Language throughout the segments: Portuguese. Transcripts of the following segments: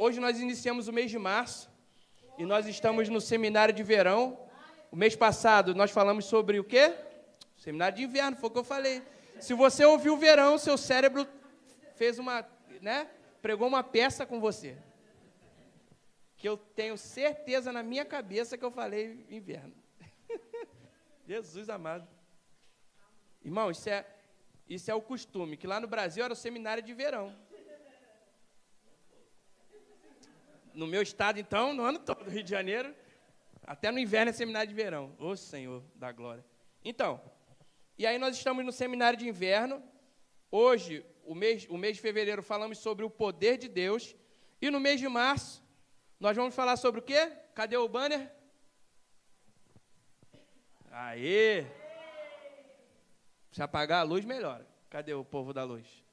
hoje nós iniciamos o mês de março e nós estamos no seminário de verão. O mês passado nós falamos sobre o quê? Seminário de inverno, foi o que eu falei. Se você ouviu o verão, seu cérebro fez uma, pregou uma peça com você. Que eu tenho certeza na minha cabeça que eu falei inverno. Jesus amado. Irmão, isso é o costume, que lá no Brasil era o seminário de verão. No meu estado, então, no ano todo, Rio de Janeiro, até no inverno é seminário de verão. Ô Senhor da glória. Então, e aí nós estamos no seminário de inverno. Hoje, o mês de fevereiro, falamos sobre o poder de Deus. E no mês de março, nós vamos falar sobre o quê? Cadê o banner? Aê! Se apagar a luz, melhora. Cadê o povo da luz?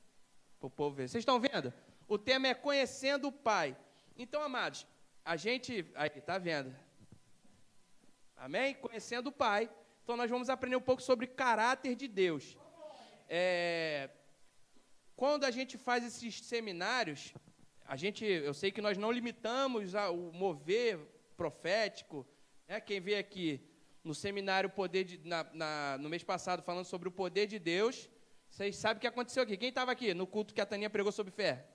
Para o povo ver. Vocês estão vendo? O tema é Conhecendo o Pai. Então, amados, a gente... Aí, está vendo? Amém? Conhecendo o Pai. Então, nós vamos aprender um pouco sobre caráter de Deus. Quando a gente faz esses seminários, eu sei que nós não limitamos o mover profético. Quem veio aqui no seminário no mês passado, falando sobre o poder de Deus, vocês sabem o que aconteceu aqui. Quem estava aqui no culto que a Taninha pregou sobre fé?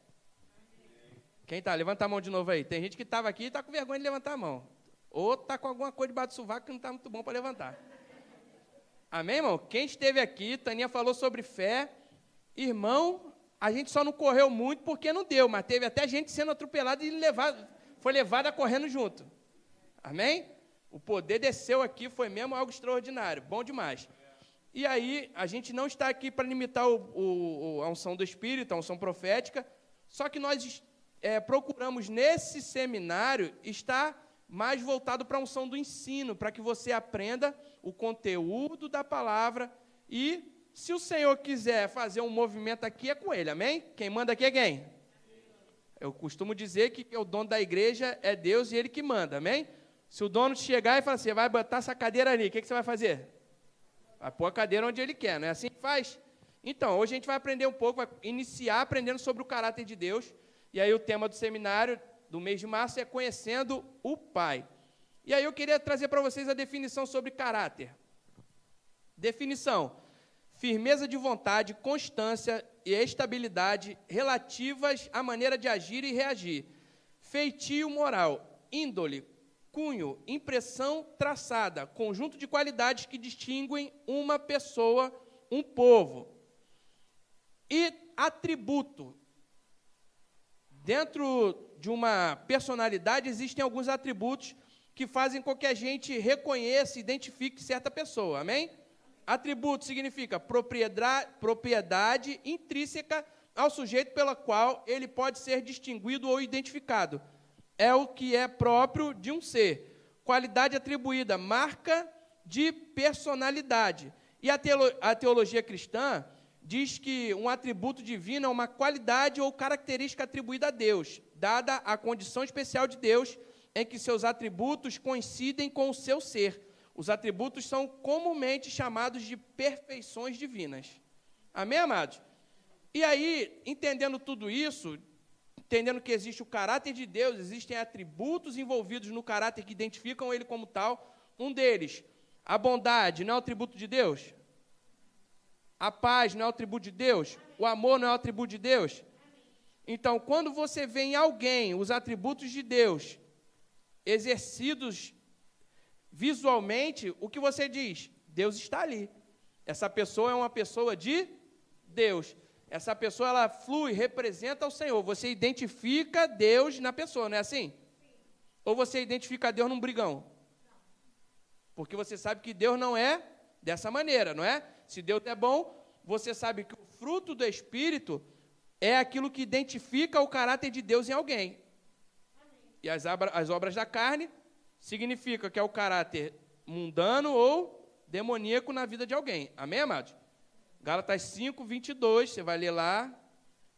Quem está? Levanta a mão de novo aí. Tem gente que estava aqui e está com vergonha de levantar a mão. Ou está com alguma coisa debaixo do sovaco que não está muito bom para levantar. Amém, irmão? Quem esteve aqui, Taninha falou sobre fé. Irmão, a gente só não correu muito porque não deu, mas teve até gente sendo atropelada e foi levada correndo junto. Amém? O poder desceu aqui, foi mesmo algo extraordinário, bom demais. E aí, a gente não está aqui para limitar a unção do Espírito, a unção profética, só que nós procuramos, nesse seminário, estar mais voltado para a unção do ensino, para que você aprenda o conteúdo da palavra e, se o Senhor quiser fazer um movimento aqui, é com Ele, amém? Quem manda aqui é quem? Eu costumo dizer que o dono da igreja é Deus e Ele que manda, amém? Se o dono chegar e falar assim, vai botar essa cadeira ali, o que você vai fazer? Vai pôr a cadeira onde ele quer, não é assim que faz? Então, hoje a gente vai aprender um pouco, vai iniciar aprendendo sobre o caráter de Deus, e aí o tema do seminário do mês de março é Conhecendo o Pai. E aí eu queria trazer para vocês a definição sobre caráter. Definição: firmeza de vontade, constância e estabilidade relativas à maneira de agir e reagir. Feitio moral, índole, cunho, impressão traçada, conjunto de qualidades que distinguem uma pessoa, um povo. E atributo. Dentro de uma personalidade existem alguns atributos que fazem com que a gente reconheça e identifique certa pessoa, amém? Atributo significa propriedade intrínseca ao sujeito pela qual ele pode ser distinguido ou identificado. É o que é próprio de um ser. Qualidade atribuída, marca de personalidade. E a teologia cristã diz que um atributo divino é uma qualidade ou característica atribuída a Deus, dada a condição especial de Deus, em que seus atributos coincidem com o seu ser. Os atributos são comumente chamados de perfeições divinas. Amém, amados? E aí, entendendo tudo isso, entendendo que existe o caráter de Deus, existem atributos envolvidos no caráter que identificam ele como tal. Um deles, a bondade, não é o atributo de Deus? A paz não é o atributo de Deus? O amor não é o atributo de Deus? Então, quando você vê em alguém os atributos de Deus exercidos visualmente, o que você diz? Deus está ali. Essa pessoa é uma pessoa de Deus. Essa pessoa, ela flui, representa o Senhor. Você identifica Deus na pessoa, não é assim? Sim. Ou você identifica Deus num brigão? Não. Porque você sabe que Deus não é dessa maneira, não é? Se Deus é bom, você sabe que o fruto do Espírito é aquilo que identifica o caráter de Deus em alguém. Amém. E as obras da carne significa que é o caráter mundano ou demoníaco na vida de alguém. Amém, amados? Gálatas 5, 22, você vai ler lá,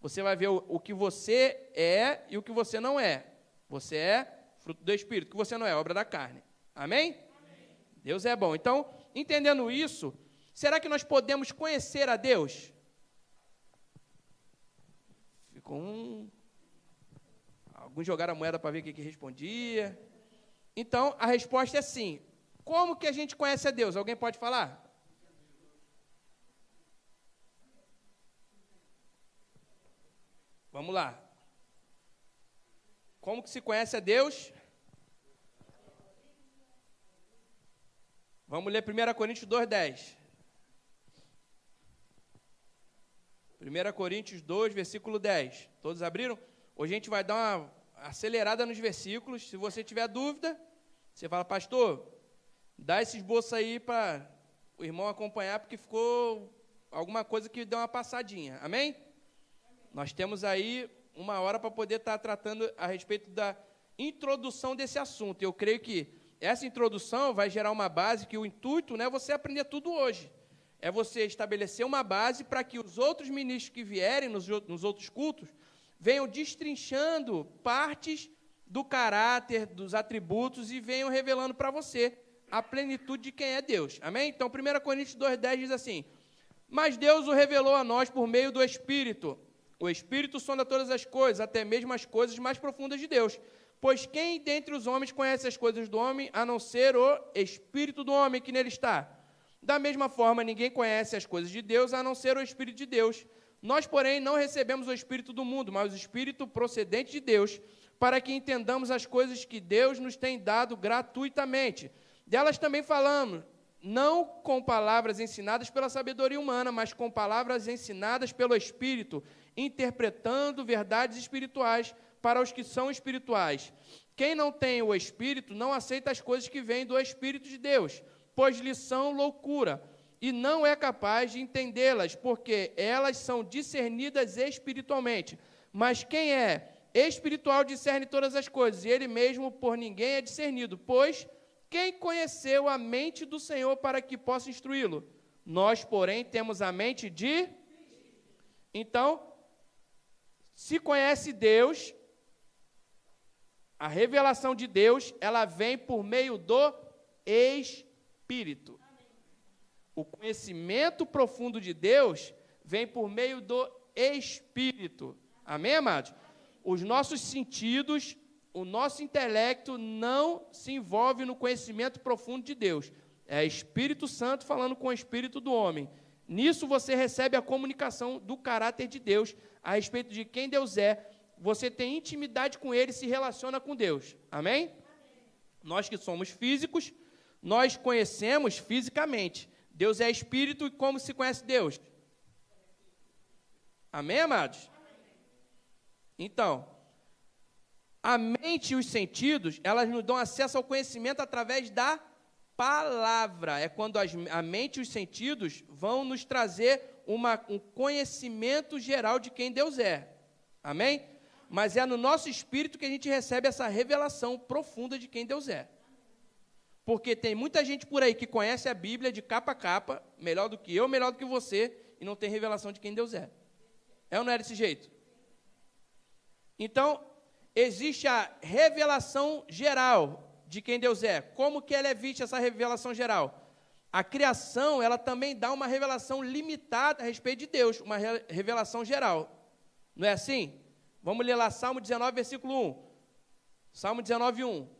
você vai ver o que você é e o que você não é. Você é fruto do Espírito, o que você não é, obra da carne. Amém? Amém. Deus é bom. Então, entendendo isso, será que nós podemos conhecer a Deus? Ficou Alguns jogaram a moeda para ver o que respondia. Então, a resposta é sim. Como que a gente conhece a Deus? Alguém pode falar? Vamos lá. Como que se conhece a Deus? Vamos ler 1 Coríntios 2:10. 1 Coríntios 2, versículo 10. Todos abriram? Hoje a gente vai dar uma acelerada nos versículos. Se você tiver dúvida, você fala, pastor, dá esse esboço aí para o irmão acompanhar, porque ficou alguma coisa que deu uma passadinha. Amém? Nós temos aí 1 hora para poder estar tratando a respeito da introdução desse assunto. Eu creio que essa introdução vai gerar uma base que o intuito não é você aprender tudo hoje. É você estabelecer uma base para que os outros ministros que vierem nos outros cultos venham destrinchando partes do caráter, dos atributos e venham revelando para você a plenitude de quem é Deus. Amém? Então, 1 Coríntios 2:10 diz assim, mas Deus o revelou a nós por meio do Espírito. O Espírito sonda todas as coisas, até mesmo as coisas mais profundas de Deus. Pois quem dentre os homens conhece as coisas do homem, a não ser o Espírito do homem que nele está? Da mesma forma, ninguém conhece as coisas de Deus, a não ser o Espírito de Deus. Nós, porém, não recebemos o Espírito do mundo, mas o Espírito procedente de Deus, para que entendamos as coisas que Deus nos tem dado gratuitamente. Delas também falamos, não com palavras ensinadas pela sabedoria humana, mas com palavras ensinadas pelo Espírito, interpretando verdades espirituais para os que são espirituais. Quem não tem o Espírito não aceita as coisas que vêm do Espírito de Deus, pois lhes são loucura, e não é capaz de entendê-las, porque elas são discernidas espiritualmente. Mas quem é espiritual discerne todas as coisas, e ele mesmo por ninguém é discernido, pois quem conheceu a mente do Senhor para que possa instruí-lo? Nós, porém, temos a mente de... Então, se conhece Deus, a revelação de Deus, ela vem por meio do Espírito. O conhecimento profundo de Deus vem por meio do Espírito. Amém, amados? Os nossos sentidos, o nosso intelecto não se envolve no conhecimento profundo de Deus. É Espírito Santo falando com o Espírito do homem. Nisso você recebe a comunicação do caráter de Deus, a respeito de quem Deus é. Você tem intimidade com Ele e se relaciona com Deus. Amém? Nós que somos físicos, nós conhecemos fisicamente. Deus é Espírito e como se conhece Deus? Amém, amados? Então, a mente e os sentidos, elas nos dão acesso ao conhecimento através da palavra. É quando a mente e os sentidos vão nos trazer um conhecimento geral de quem Deus é. Amém? Mas é no nosso espírito que a gente recebe essa revelação profunda de quem Deus é. Porque tem muita gente por aí que conhece a Bíblia de capa a capa, melhor do que eu, melhor do que você, e não tem revelação de quem Deus é. É ou não é desse jeito? Então, existe a revelação geral de quem Deus é. Como que ela é vista, essa revelação geral? A criação, ela também dá uma revelação limitada a respeito de Deus, uma revelação geral. Não é assim? Vamos ler lá Salmo 19, versículo 1. Salmo 19, 1.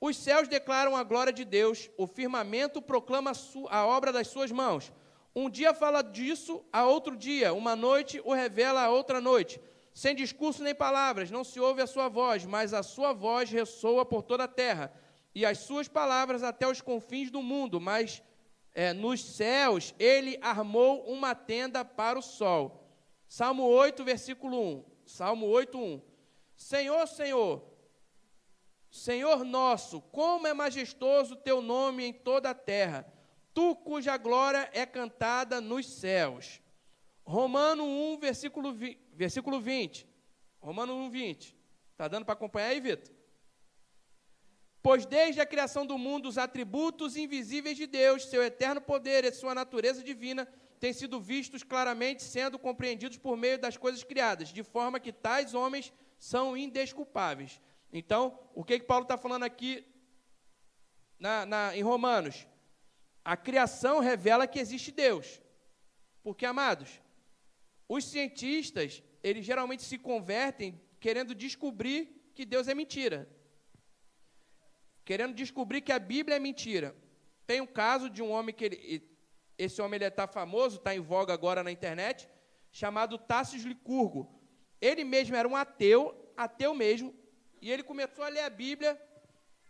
Os céus declaram a glória de Deus, o firmamento proclama a obra das suas mãos. Um dia fala disso a outro dia, uma noite o revela a outra noite. Sem discurso nem palavras, não se ouve a sua voz, mas a sua voz ressoa por toda a terra, e as suas palavras até os confins do mundo. Mas nos céus ele armou uma tenda para o sol. Salmo 8, versículo 1. Salmo 8, 1. Senhor, Senhor, Senhor nosso, como é majestoso o teu nome em toda a terra, tu cuja glória é cantada nos céus. Romano 1, versículo 20. Romano 1, 20. Está dando para acompanhar aí, Vitor? Pois desde a criação do mundo, os atributos invisíveis de Deus, seu eterno poder e sua natureza divina, têm sido vistos claramente, sendo compreendidos por meio das coisas criadas, de forma que tais homens são indesculpáveis. Então, o que Paulo está falando aqui em Romanos? A criação revela que existe Deus. Porque, amados, os cientistas, eles geralmente se convertem querendo descobrir que Deus é mentira. Querendo descobrir que a Bíblia é mentira. Tem um caso de um homem esse homem está famoso, está em voga agora na internet, chamado Tácito Licurgo. Ele mesmo era um ateu mesmo, e ele começou a ler a Bíblia,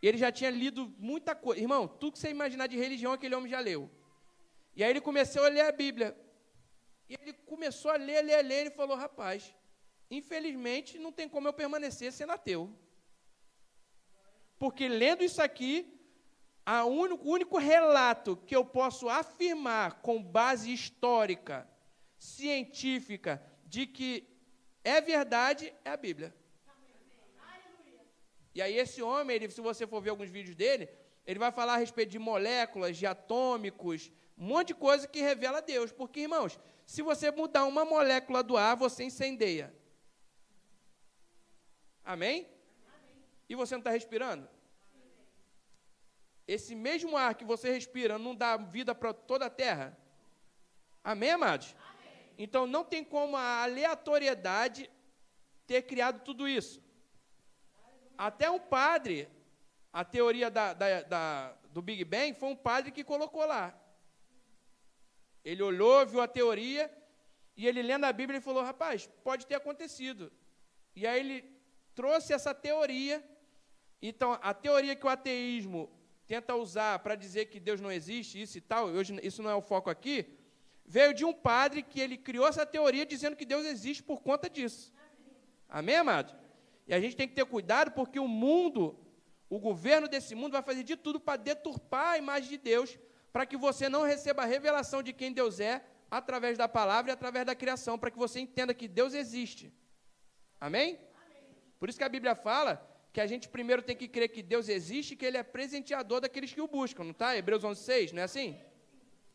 e ele já tinha lido muita coisa. Irmão, tudo que você imaginar de religião, aquele homem já leu. E aí ele começou a ler a Bíblia. E ele começou a ler, ele falou, rapaz, infelizmente não tem como eu permanecer sendo ateu. Porque lendo isso aqui, o único relato que eu posso afirmar com base histórica, científica, de que é verdade, é a Bíblia. E aí esse homem, se você for ver alguns vídeos dele, ele vai falar a respeito de moléculas, de atômicos, um monte de coisa que revela Deus. Porque, irmãos, se você mudar uma molécula do ar, você incendeia. Amém? E você não está respirando? Esse mesmo ar que você respira não dá vida para toda a terra? Amém, amados? Amém. Então, não tem como a aleatoriedade ter criado tudo isso. Até um padre, a teoria do Big Bang, foi um padre que colocou lá. Ele olhou, viu a teoria, e ele lendo a Bíblia, ele falou, rapaz, pode ter acontecido. E aí ele trouxe essa teoria. Então, a teoria que o ateísmo tenta usar para dizer que Deus não existe, isso e tal, hoje isso não é o foco aqui, veio de um padre que ele criou essa teoria dizendo que Deus existe por conta disso. Amém, amado? E a gente tem que ter cuidado porque o mundo, o governo desse mundo vai fazer de tudo para deturpar a imagem de Deus, para que você não receba a revelação de quem Deus é através da palavra e através da criação, para que você entenda que Deus existe. Amém? Por isso que a Bíblia fala que a gente primeiro tem que crer que Deus existe e que Ele é presenteador daqueles que o buscam, não está? Hebreus 11:6, não é assim?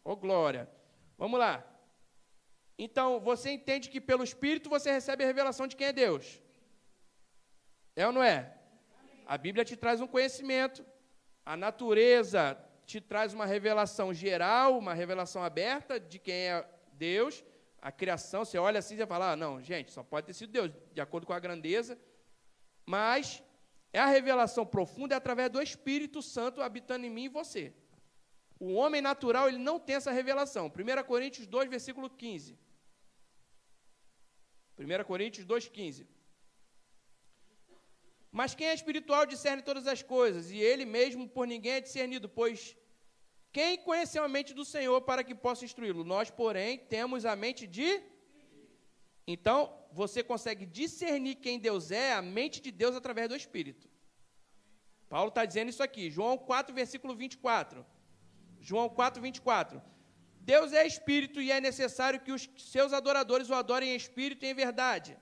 Ô, glória! Vamos lá. Então, você entende que pelo Espírito você recebe a revelação de quem é Deus? É ou não é? A Bíblia te traz um conhecimento, a natureza te traz uma revelação geral, uma revelação aberta de quem é Deus, a criação, você olha assim e fala, não, gente, só pode ter sido Deus, de acordo com a grandeza, mas a revelação profunda é através do Espírito Santo habitando em mim e você. O homem natural, ele não tem essa revelação. 1 Coríntios 2, versículo 15. 1 Coríntios 2, 15. Mas quem é espiritual discerne todas as coisas, e ele mesmo por ninguém é discernido, pois quem conheceu a mente do Senhor para que possa instruí-lo? Nós, porém, temos a mente de... Então, você consegue discernir quem Deus é, a mente de Deus, através do Espírito. Paulo está dizendo isso aqui, João 4, versículo 24. João 4, 24. Deus é Espírito e é necessário que os seus adoradores o adorem em Espírito e em verdade.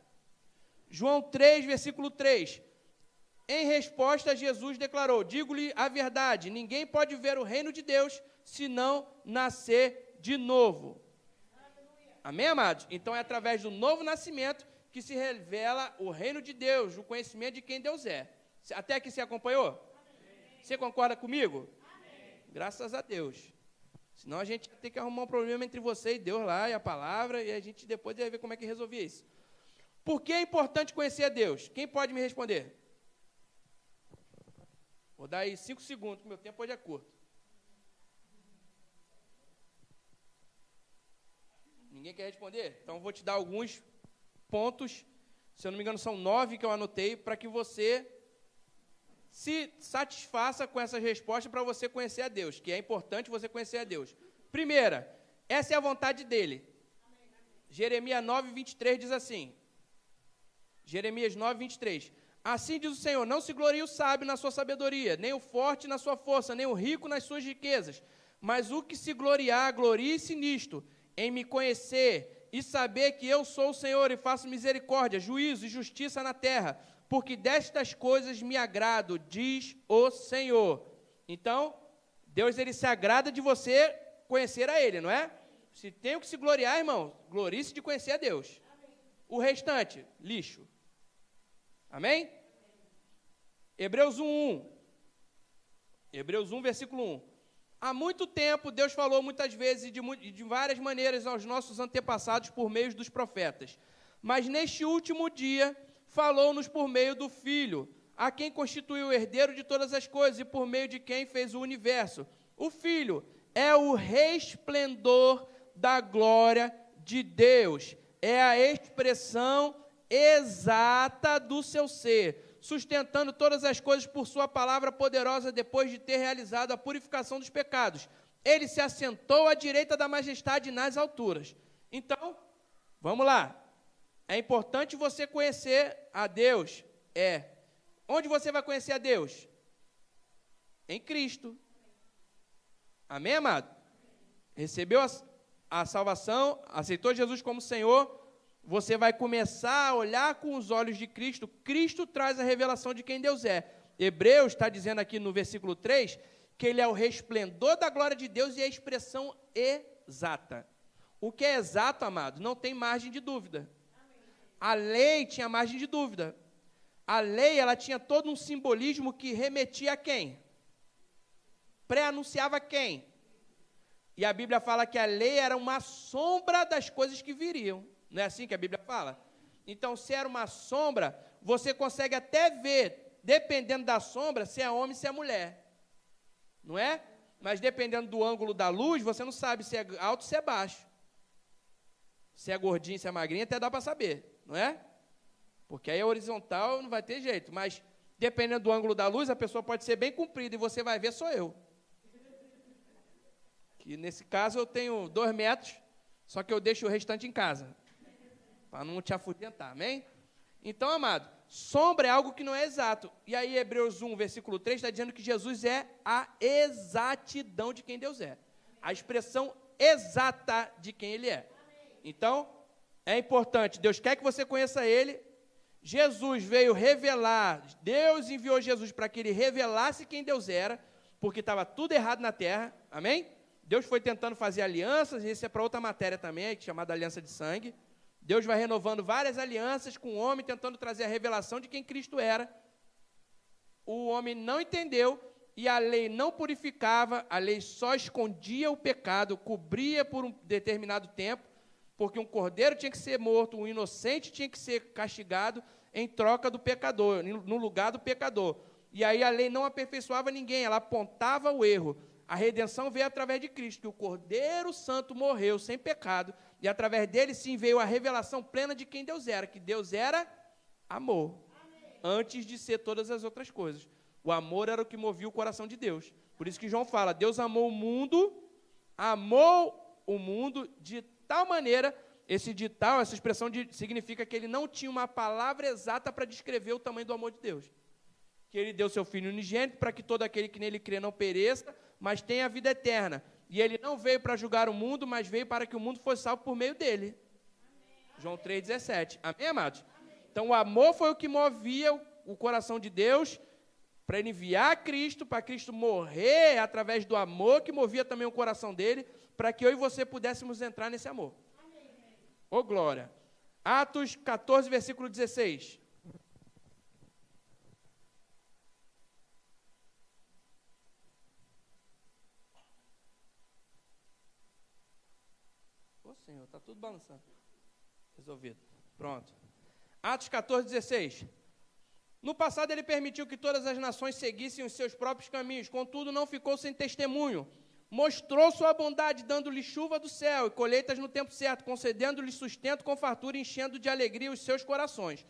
João 3, versículo 3. Em resposta, Jesus declarou, digo-lhe a verdade, ninguém pode ver o reino de Deus se não nascer de novo. Amém, amados? Então, é através do novo nascimento que se revela o reino de Deus, o conhecimento de quem Deus é. Até aqui você acompanhou? Amém. Você concorda comigo? Amém. Graças a Deus. Senão a gente tem que arrumar um problema entre você e Deus lá, e a palavra, e a gente depois vai ver como é que resolvia isso. Por que é importante conhecer a Deus? Quem pode me responder? Vou dar aí 5 segundos, que meu tempo hoje é curto. Ninguém quer responder? Então, vou te dar alguns pontos, se eu não me engano, são 9 que eu anotei, para que você se satisfaça com essas respostas para você conhecer a Deus, que é importante você conhecer a Deus. Primeira, essa é a vontade dele. Jeremias 9, 23 diz assim, Jeremias 9, 23, assim diz o Senhor, não se glorie o sábio na sua sabedoria, nem o forte na sua força, nem o rico nas suas riquezas, mas o que se gloriar, glorie-se nisto, em me conhecer e saber que eu sou o Senhor e faço misericórdia, juízo e justiça na terra, porque destas coisas me agrado, diz o Senhor. Então, Deus, ele se agrada de você conhecer a Ele, não é? Se tem o que se gloriar, irmão, glorie-se de conhecer a Deus. Amém. O restante, lixo. Amém? Hebreus 1:1. Hebreus 1, versículo 1. Há muito tempo, Deus falou muitas vezes e de várias maneiras aos nossos antepassados por meio dos profetas. Mas neste último dia falou-nos por meio do Filho, a quem constituiu o herdeiro de todas as coisas e por meio de quem fez o universo. O Filho é o resplendor da glória de Deus, é a expressão exata do seu ser, sustentando todas as coisas por sua palavra poderosa depois de ter realizado a purificação dos pecados. Ele se assentou à direita da majestade nas alturas. Então, vamos lá. É importante você conhecer a Deus. Onde você vai conhecer a Deus? Em Cristo. Amém, amado? Recebeu a salvação, aceitou Jesus como Senhor, você vai começar a olhar com os olhos de Cristo. Cristo traz a revelação de quem Deus é. Hebreus está dizendo aqui no versículo 3, que ele é o resplendor da glória de Deus e a expressão exata. O que é exato, amado, não tem margem de dúvida. A lei tinha margem de dúvida. A lei, ela tinha todo um simbolismo que remetia a quem? Pré-anunciava quem? E a Bíblia fala que a lei era uma sombra das coisas que viriam. Não é assim que a Bíblia fala? Então, se era uma sombra, você consegue até ver, dependendo da sombra, se é homem ou se é mulher. Não é? Mas dependendo do ângulo da luz, você não sabe se é alto ou se é baixo. Se é gordinho, se é magrinho, até dá para saber, não é? Porque aí é horizontal, não vai ter jeito. Mas, dependendo do ângulo da luz, a pessoa pode ser bem comprida e você vai ver, sou eu. Que nesse caso eu tenho 2 metros, só que eu deixo o restante em casa, para não te afugentar, amém? Então, amado, sombra é algo que não é exato. E aí, Hebreus 1, versículo 3, está dizendo que Jesus é a exatidão de quem Deus é. A expressão exata de quem Ele é. Então, é importante, Deus quer que você conheça Ele. Jesus veio revelar, Deus enviou Jesus para que Ele revelasse quem Deus era, porque estava tudo errado na terra, amém? Deus foi tentando fazer alianças, e isso é para outra matéria também, chamada aliança de sangue. Deus vai renovando várias alianças com o homem, tentando trazer a revelação de quem Cristo era. O homem não entendeu, e a lei não purificava, a lei só escondia o pecado, cobria por um determinado tempo, porque um cordeiro tinha que ser morto, um inocente tinha que ser castigado em troca do pecador, no lugar do pecador. E aí a lei não aperfeiçoava ninguém, ela apontava o erro. A redenção veio através de Cristo, que o Cordeiro Santo morreu sem pecado, e através dele sim veio a revelação plena de quem Deus era, que Deus era amor, antes de ser todas as outras coisas. O amor era o que movia o coração de Deus. Por isso que João fala, Deus amou o mundo de tal maneira, essa expressão significa que ele não tinha uma palavra exata para descrever o tamanho do amor de Deus. Que ele deu seu Filho unigênito para que todo aquele que nele crê não pereça, mas tenha a vida eterna. E ele não veio para julgar o mundo, mas veio para que o mundo fosse salvo por meio dele. Amém. João 3,17. Amém, amados? Amém. Então, o amor foi o que movia o coração de Deus para ele enviar Cristo, para Cristo morrer através do amor que movia também o coração dele, para que eu e você pudéssemos entrar nesse amor. Ô, glória. Atos 14, versículo 16. Ô, Senhor, está tudo balançando. Resolvido. Pronto. Atos 14, 16. No passado, ele permitiu que todas as nações seguissem os seus próprios caminhos, contudo, não ficou sem testemunho. Mostrou sua bondade, dando-lhe chuva do céu e colheitas no tempo certo, concedendo-lhe sustento com fartura, enchendo de alegria os seus corações.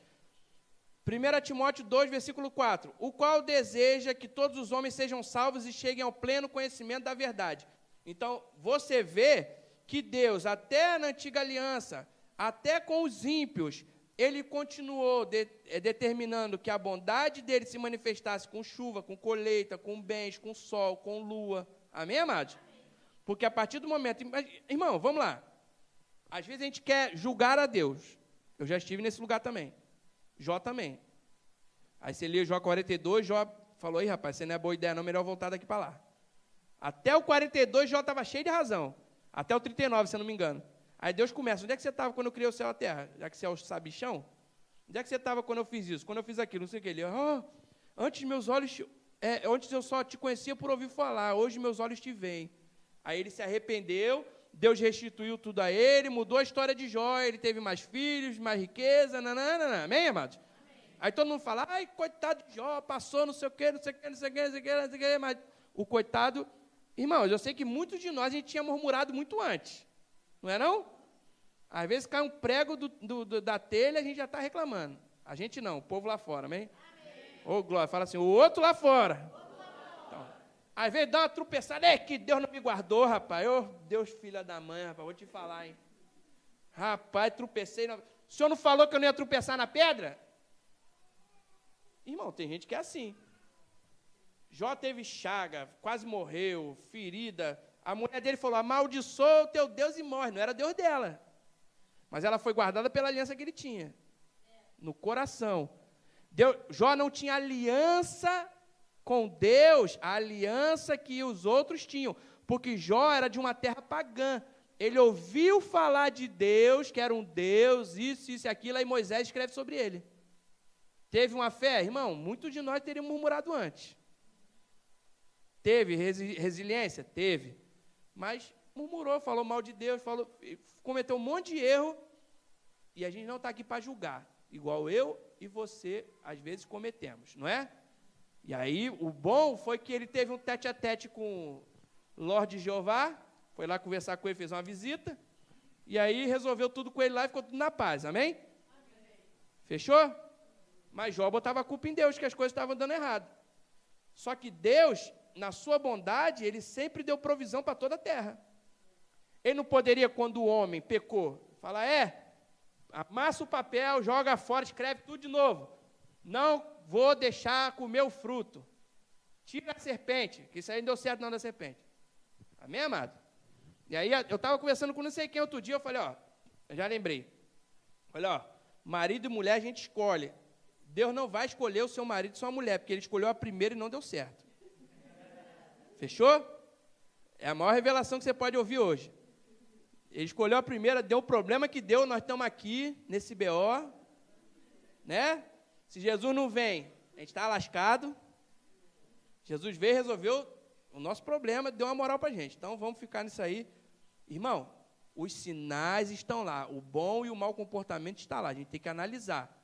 1 Timóteo 2, versículo 4. O qual deseja que todos os homens sejam salvos e cheguem ao pleno conhecimento da verdade. Então, você vê que Deus, até na antiga aliança, até com os ímpios, ele continuou determinando que a bondade dele se manifestasse com chuva, com colheita, com bens, com sol, com lua. Amém, amados? Porque a partir do momento... Irmão, vamos lá. Às vezes a gente quer julgar a Deus. Eu já estive nesse lugar também. Jó também. Aí você lê Jó 42, Jó falou, aí rapaz, você não é boa ideia não, melhor voltar daqui para lá. Até o 42, Jó estava cheio de razão. Até o 39, se eu não me engano. Aí Deus começa, onde é que você estava quando eu criei o céu e a terra? Já que você é o sabichão? Onde é que você estava quando eu fiz isso? Quando eu fiz aquilo, não sei o que. Ele, antes meus olhos... antes eu só te conhecia por ouvir falar, hoje meus olhos te veem. Aí ele se arrependeu, Deus restituiu tudo a ele, mudou a história de Jó, ele teve mais filhos, mais riqueza, nananana. Amém, amados? Amém. Aí todo mundo fala, ai, coitado de Jó, passou não sei o quê, não sei o quê, não sei o quê, não sei o quê, não sei o quê, mas o coitado... Irmãos, eu sei que muitos de nós a gente tinha murmurado muito antes. Não é não? Às vezes cai um prego da telha e a gente já está reclamando. A gente não, o povo lá fora, amém? Ô, glória, fala assim, o outro lá fora. Então, às vezes dá uma tropeçada, é que Deus não me guardou, rapaz. Ô, Deus, filha da mãe, rapaz, vou te falar, hein? Rapaz, tropecei. O senhor não falou que eu não ia tropeçar na pedra? Irmão, tem gente que é assim. Jó teve chaga, quase morreu, ferida. A mulher dele falou, amaldiçoa o teu Deus e morre. Não era Deus dela. Mas ela foi guardada pela aliança que ele tinha. No coração. Jó não tinha aliança com Deus, a aliança que os outros tinham. Porque Jó era de uma terra pagã. Ele ouviu falar de Deus, que era um Deus, isso e aquilo, aí Moisés escreve sobre ele. Teve uma fé? Irmão, muitos de nós teriam murmurado antes. Teve resiliência? Teve. Mas murmurou, falou mal de Deus, cometeu um monte de erro, e a gente não está aqui para julgar, igual eu e você, às vezes, cometemos, não é? E aí, o bom foi que ele teve um tete-a-tete com o Lorde Jeová, foi lá conversar com ele, fez uma visita, e aí resolveu tudo com ele lá e ficou tudo na paz, amém? Amém. Fechou? Mas Jó botava a culpa em Deus, que as coisas estavam dando errado. Só que Deus, na sua bondade, ele sempre deu provisão para toda a terra. Ele não poderia, quando o homem pecou, falar, amassa o papel, joga fora, escreve tudo de novo. Não vou deixar comer o fruto. Tira a serpente, que isso aí não deu certo não da serpente. Amém, amado? E aí, eu estava conversando com não sei quem outro dia, eu falei, eu já lembrei. Falei, marido e mulher a gente escolhe. Deus não vai escolher o seu marido e sua mulher, porque ele escolheu a primeira e não deu certo. Fechou? É a maior revelação que você pode ouvir hoje. Ele escolheu a primeira, deu o problema que deu, nós estamos aqui, nesse BO, né? Se Jesus não vem, a gente está lascado. Jesus veio e resolveu o nosso problema, deu uma moral para a gente. Então, vamos ficar nisso aí. Irmão, os sinais estão lá, o bom e o mau comportamento está lá, a gente tem que analisar.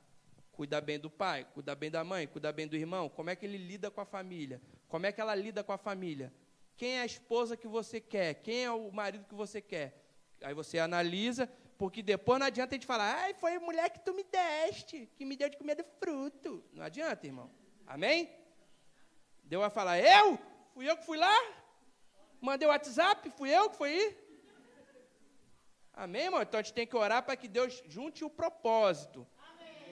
Cuidar bem do pai, cuidar bem da mãe, cuidar bem do irmão, como é que ele lida com a família, como é que ela lida com a família, quem é a esposa que você quer, quem é o marido que você quer. Aí você analisa, porque depois não adianta a gente falar, foi a mulher que tu me deste, que me deu de comer do fruto. Não adianta, irmão. Amém? Deus vai falar, fui eu que fui lá? Mandei o WhatsApp, fui eu que fui ir? Amém, irmão? Então a gente tem que orar para que Deus junte o propósito.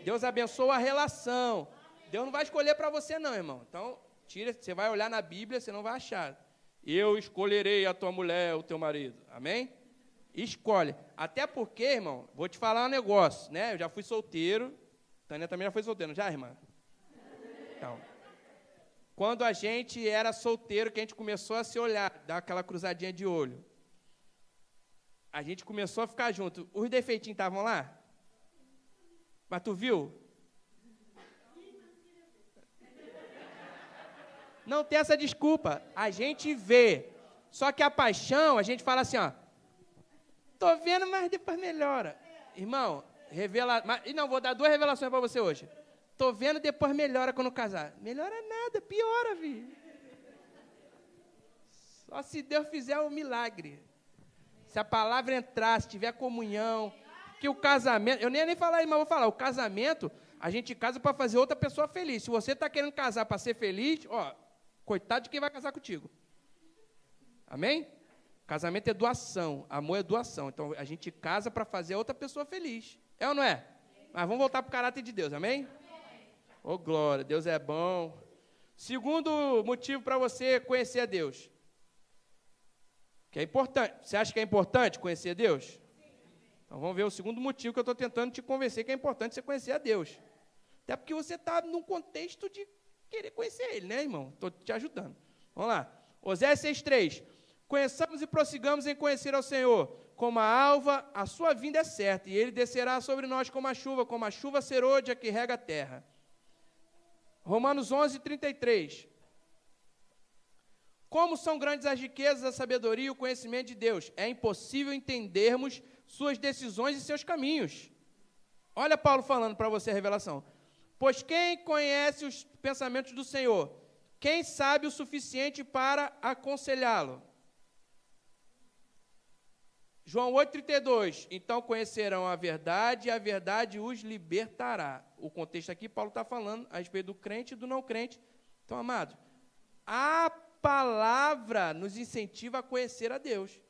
Deus abençoa a relação. Deus não vai escolher para você não, irmão. Então, você vai olhar na Bíblia, você não vai achar. Eu escolherei a tua mulher, o teu marido. Amém? Escolhe. Até porque, irmão, vou te falar um negócio, né? Eu já fui solteiro. Tânia também já foi solteira, não já, irmã? Então, quando a gente era solteiro, que a gente começou a se olhar, dar aquela cruzadinha de olho, a gente começou a ficar junto. Os defeitinhos estavam lá? Mas tu viu? Não tem essa desculpa. A gente vê. Só que a paixão, a gente fala assim, tô vendo, mas depois melhora. Irmão, vou dar 2 revelações para você hoje. Tô vendo, depois melhora quando casar. Melhora nada, piora, filho. Só se Deus fizer um milagre. Se a palavra entrar, se tiver comunhão... Que o casamento, eu nem falar, mas vou falar, o casamento, a gente casa para fazer outra pessoa feliz. Se você está querendo casar para ser feliz, coitado de quem vai casar contigo. Amém? Casamento é doação, amor é doação. Então, a gente casa para fazer a outra pessoa feliz. É ou não é? Mas vamos voltar para o caráter de Deus, amém? Ô, glória, Deus é bom. Segundo motivo para você conhecer a Deus. Que é importante. Você acha que é importante conhecer a Deus? Então, vamos ver o segundo motivo que eu estou tentando te convencer que é importante você conhecer a Deus. Até porque você está num contexto de querer conhecer Ele, né, irmão? Estou te ajudando. Vamos lá. Oséias 6,3. Conheçamos e prossigamos em conhecer ao Senhor. Como a alva, a sua vinda é certa, e Ele descerá sobre nós como a chuva serôdia que rega a terra. Romanos 11:33. Como são grandes as riquezas, a sabedoria e o conhecimento de Deus. É impossível entendermos suas decisões e seus caminhos. Olha Paulo falando para você a revelação. Pois quem conhece os pensamentos do Senhor? Quem sabe o suficiente para aconselhá-lo? João 8,32. Então conhecerão a verdade e a verdade os libertará. O contexto aqui, Paulo está falando a respeito do crente e do não crente. Então, amados, a palavra nos incentiva a conhecer a Deus,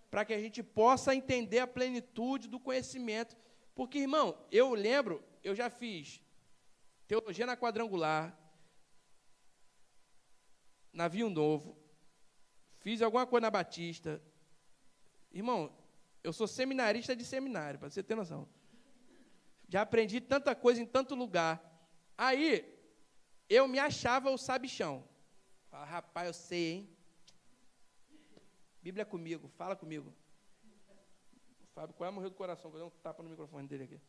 para que a gente possa entender a plenitude do conhecimento. Porque, irmão, eu lembro, eu já fiz teologia na Quadrangular, Navio Novo, fiz alguma coisa na Batista. Irmão, eu sou seminarista de seminário, para você ter noção. Já aprendi tanta coisa em tanto lugar. Aí, eu me achava o sabichão. Fala, rapaz, eu sei, hein? Bíblia é comigo, fala comigo. O Fábio quase morreu do coração, vou dar um tapa no microfone dele aqui.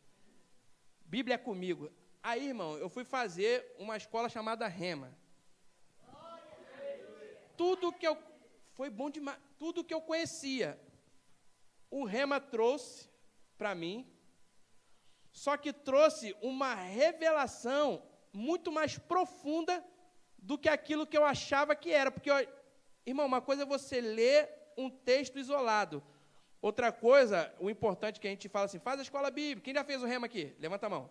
Bíblia é comigo. Aí, irmão, eu fui fazer uma escola chamada Rema. Foi bom demais. Tudo que eu conhecia, o Rema trouxe para mim, só que trouxe uma revelação muito mais profunda do que aquilo que eu achava que era. Porque, irmão, uma coisa é você ler um texto isolado. Outra coisa, o importante que a gente fala assim, faz a escola bíblica. Quem já fez o Rema aqui? Levanta a mão.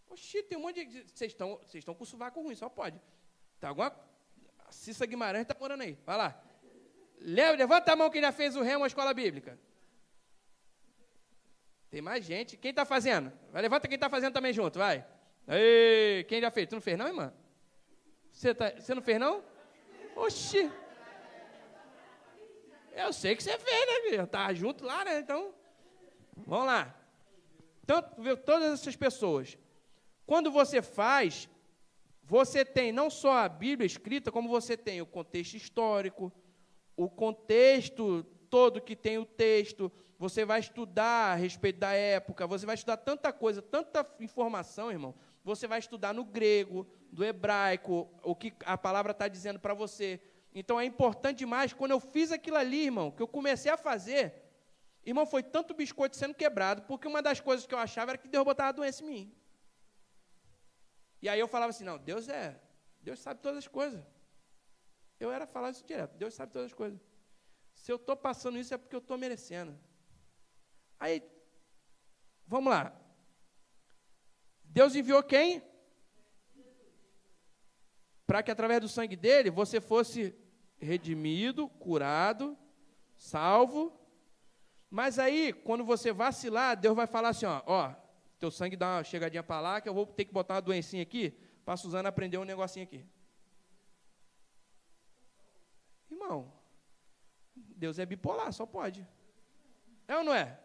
Oxi, tem um monte de... Vocês estão com o sovaco ruim, só pode. Tá alguma... A Cissa Guimarães está morando aí. Vai lá. Levanta a mão quem já fez o Rema a escola bíblica. Tem mais gente. Quem está fazendo? Levanta quem está fazendo também junto, vai. Ei, quem já fez? Tu não fez não, irmã? Você não fez não? Oxi. Eu sei que você fez, né, filho? Tá junto lá, né? Então, vamos lá. Tanto, todas essas pessoas. Quando você faz, você tem não só a Bíblia escrita, como você tem o contexto histórico, o contexto todo que tem o texto, você vai estudar a respeito da época, você vai estudar tanta coisa, tanta informação, irmão. Você vai estudar no grego, do hebraico, o que a palavra está dizendo para você. Então, é importante demais. Quando eu fiz aquilo ali, irmão, que eu comecei a fazer, irmão, foi tanto biscoito sendo quebrado, porque uma das coisas que eu achava era que Deus botava a doença em mim. E aí eu falava assim, não, Deus sabe todas as coisas. Eu era falar isso direto, Deus sabe todas as coisas. Se eu estou passando isso é porque eu estou merecendo. Aí, vamos lá. Deus enviou quem? Para que através do sangue dele você fosse redimido, curado, salvo. Mas aí, quando você vacilar, Deus vai falar assim, ó, teu sangue dá uma chegadinha para lá, que eu vou ter que botar uma doencinha aqui, para a Suzana aprender um negocinho aqui. Irmão, Deus é bipolar, só pode. É ou não é?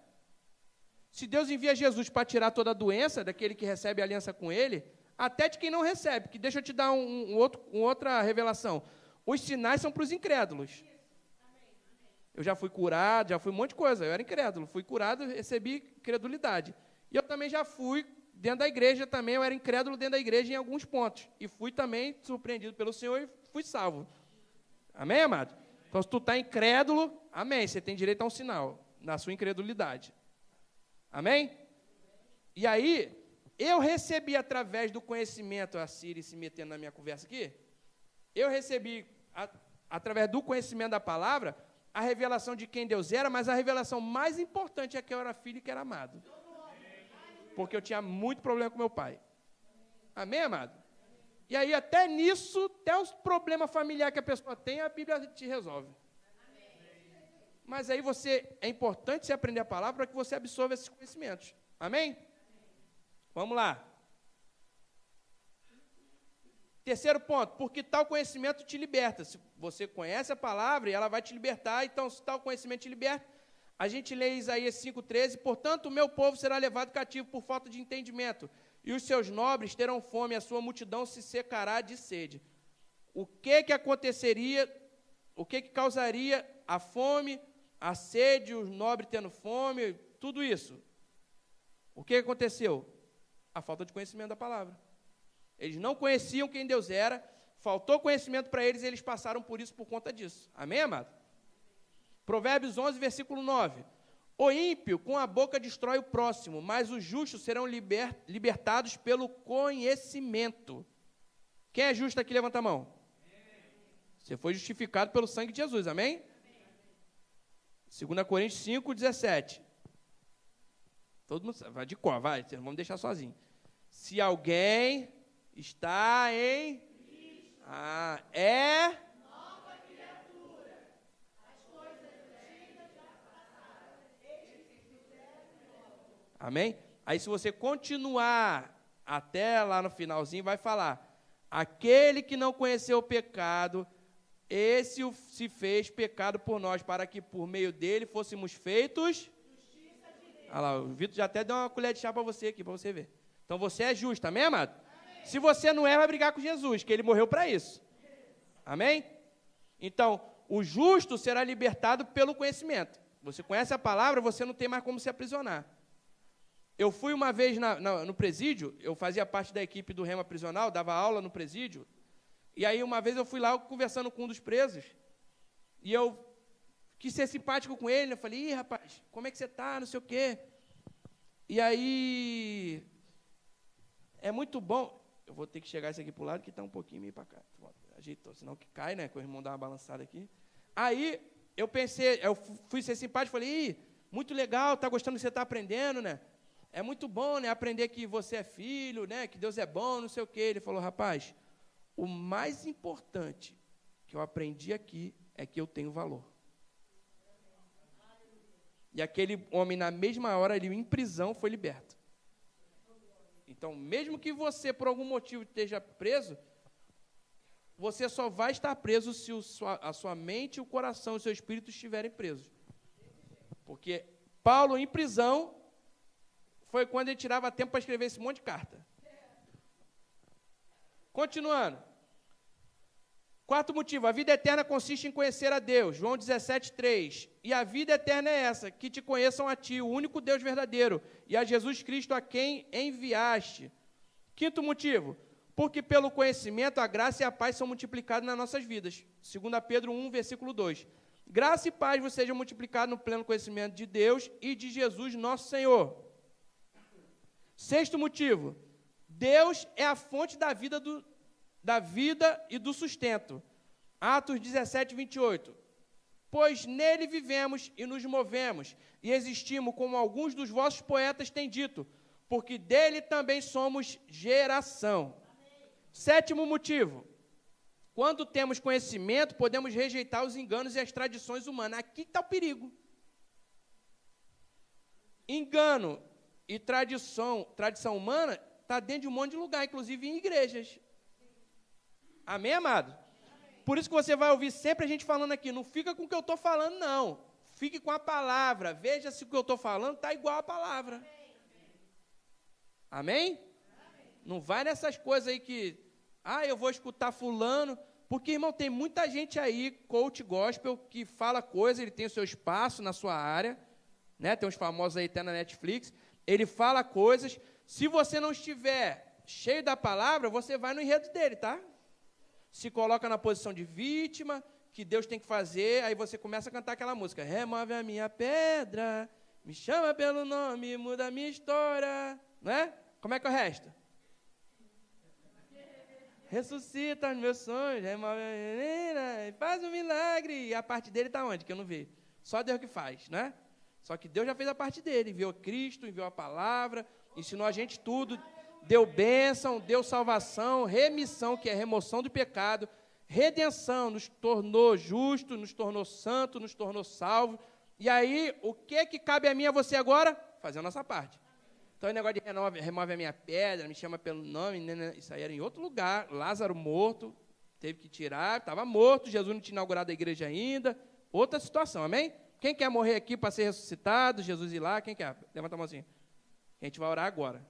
Se Deus envia Jesus para tirar toda a doença daquele que recebe aliança com ele, até de quem não recebe, que deixa eu te dar outra revelação. Os sinais são para os incrédulos. Eu já fui curado, já fui um monte de coisa, eu era incrédulo. Fui curado, recebi credulidade. E eu também já fui, dentro da igreja também, eu era incrédulo dentro da igreja em alguns pontos. E fui também surpreendido pelo Senhor e fui salvo. Amém, amado? Então, se tu está incrédulo, amém, você tem direito a um sinal na sua incredulidade. Amém? E aí, eu recebi através do conhecimento, a Siri se metendo na minha conversa aqui, eu recebi, através do conhecimento da palavra, a revelação de quem Deus era, mas a revelação mais importante é que eu era filho e que era amado. Porque eu tinha muito problema com meu pai. Amém, amado? E aí, até nisso, até os problemas familiares que a pessoa tem, a Bíblia te resolve. Mas aí é importante você aprender a palavra para que você absorva esses conhecimentos. Amém? Vamos lá. Terceiro ponto, porque tal conhecimento te liberta. Se você conhece a palavra e ela vai te libertar, então se tal conhecimento te liberta, a gente lê Isaías 5,13, portanto o meu povo será levado cativo por falta de entendimento, e os seus nobres terão fome, a sua multidão se secará de sede. O que aconteceria, o que causaria a fome, a sede, os nobres tendo fome, tudo isso? O que aconteceu? A falta de conhecimento da palavra. Eles não conheciam quem Deus era, faltou conhecimento para eles e eles passaram por isso por conta disso. Amém, amado? Provérbios 11, versículo 9. O ímpio com a boca destrói o próximo, mas os justos serão libertados pelo conhecimento. Quem é justo aqui, levanta a mão. Você foi justificado pelo sangue de Jesus, amém? 2 Coríntios 5, 17. Todo mundo vai de cor, vai, vamos deixar sozinho. Se alguém está em... é... nova criatura. As coisas velhas já passaram. Eles se fizeram novos. Amém? Aí se você continuar até lá no finalzinho, vai falar: aquele que não conheceu o pecado, esse se fez pecado por nós, para que por meio dele fôssemos feitos... Olha lá, o Vitor já até deu uma colher de chá para você aqui, para você ver. Então você é justo, amém, amado? Amém. Se você não é, vai brigar com Jesus, que ele morreu para isso. Amém? Então, o justo será libertado pelo conhecimento. Você conhece a palavra, você não tem mais como se aprisionar. Eu fui uma vez no presídio, eu fazia parte da equipe do Rema Prisional, dava aula no presídio, e aí uma vez eu fui lá conversando com um dos presos, e eu quis ser simpático com ele, eu falei: ih, rapaz, como é que você está, não sei o quê. E aí, é muito bom, eu vou ter que chegar esse aqui para o lado, que está um pouquinho meio para cá. Ajeitou, senão que cai, né, que o irmão dá uma balançada aqui. Aí, eu fui ser simpático, falei: ih, muito legal, está gostando do que você está aprendendo, né? É muito bom, né, aprender que você é filho, né, que Deus é bom, não sei o quê. Ele falou: rapaz, o mais importante que eu aprendi aqui é que eu tenho valor. E aquele homem, na mesma hora, ele em prisão, foi liberto. Então, mesmo que você, por algum motivo, esteja preso, você só vai estar preso se a sua mente, o coração e o seu espírito estiverem presos. Porque Paulo, em prisão, foi quando ele tirava tempo para escrever esse monte de carta. Continuando. Quarto motivo, a vida eterna consiste em conhecer a Deus, João 17:3. E a vida eterna é essa, que te conheçam a ti, o único Deus verdadeiro, e a Jesus Cristo a quem enviaste. Quinto motivo, porque pelo conhecimento a graça e a paz são multiplicados nas nossas vidas. 2 Pedro 1, versículo 2. Graça e paz vos sejam multiplicados no pleno conhecimento de Deus e de Jesus nosso Senhor. Sexto motivo, Deus é a fonte da vida e do sustento. Atos 17, 28. Pois nele vivemos e nos movemos, e existimos, como alguns dos vossos poetas têm dito, porque dele também somos geração. Amém. Sétimo motivo. Quando temos conhecimento, podemos rejeitar os enganos e as tradições humanas. Aqui está o perigo. Engano e tradição humana está dentro de um monte de lugar, inclusive em igrejas. Amém, amado? Amém. Por isso que você vai ouvir sempre a gente falando aqui, não fica com o que eu estou falando, não. Fique com a palavra, veja se o que eu estou falando está igual à palavra. Amém? Amém? Não vai nessas coisas aí que, eu vou escutar fulano, porque, irmão, tem muita gente aí, coach gospel, que fala coisa, ele tem o seu espaço na sua área, né? Tem uns famosos aí até na Netflix, ele fala coisas, se você não estiver cheio da palavra, você vai no enredo dele, tá? Se coloca na posição de vítima, que Deus tem que fazer, aí você começa a cantar aquela música: remove a minha pedra, me chama pelo nome, muda a minha história, não é? Como é que é o resto? Ressuscita os meus sonhos, remove a menina, faz um milagre. E a parte dele está onde? Que eu não vejo. Só Deus que faz, né? Só que Deus já fez a parte dele, enviou Cristo, enviou a palavra, ensinou a gente tudo, deu bênção, deu salvação, remissão, que é remoção do pecado, redenção, nos tornou justo, nos tornou santo, nos tornou salvo. E aí, o que cabe a mim e a você agora? Fazer a nossa parte. Então, o negócio de remove a minha pedra, me chama pelo nome, né? Isso aí era em outro lugar. Lázaro morto, teve que tirar, estava morto, Jesus não tinha inaugurado a igreja ainda. Outra situação, amém? Quem quer morrer aqui para ser ressuscitado, Jesus ir lá, quem quer? Levanta a mãozinha. A gente vai orar agora.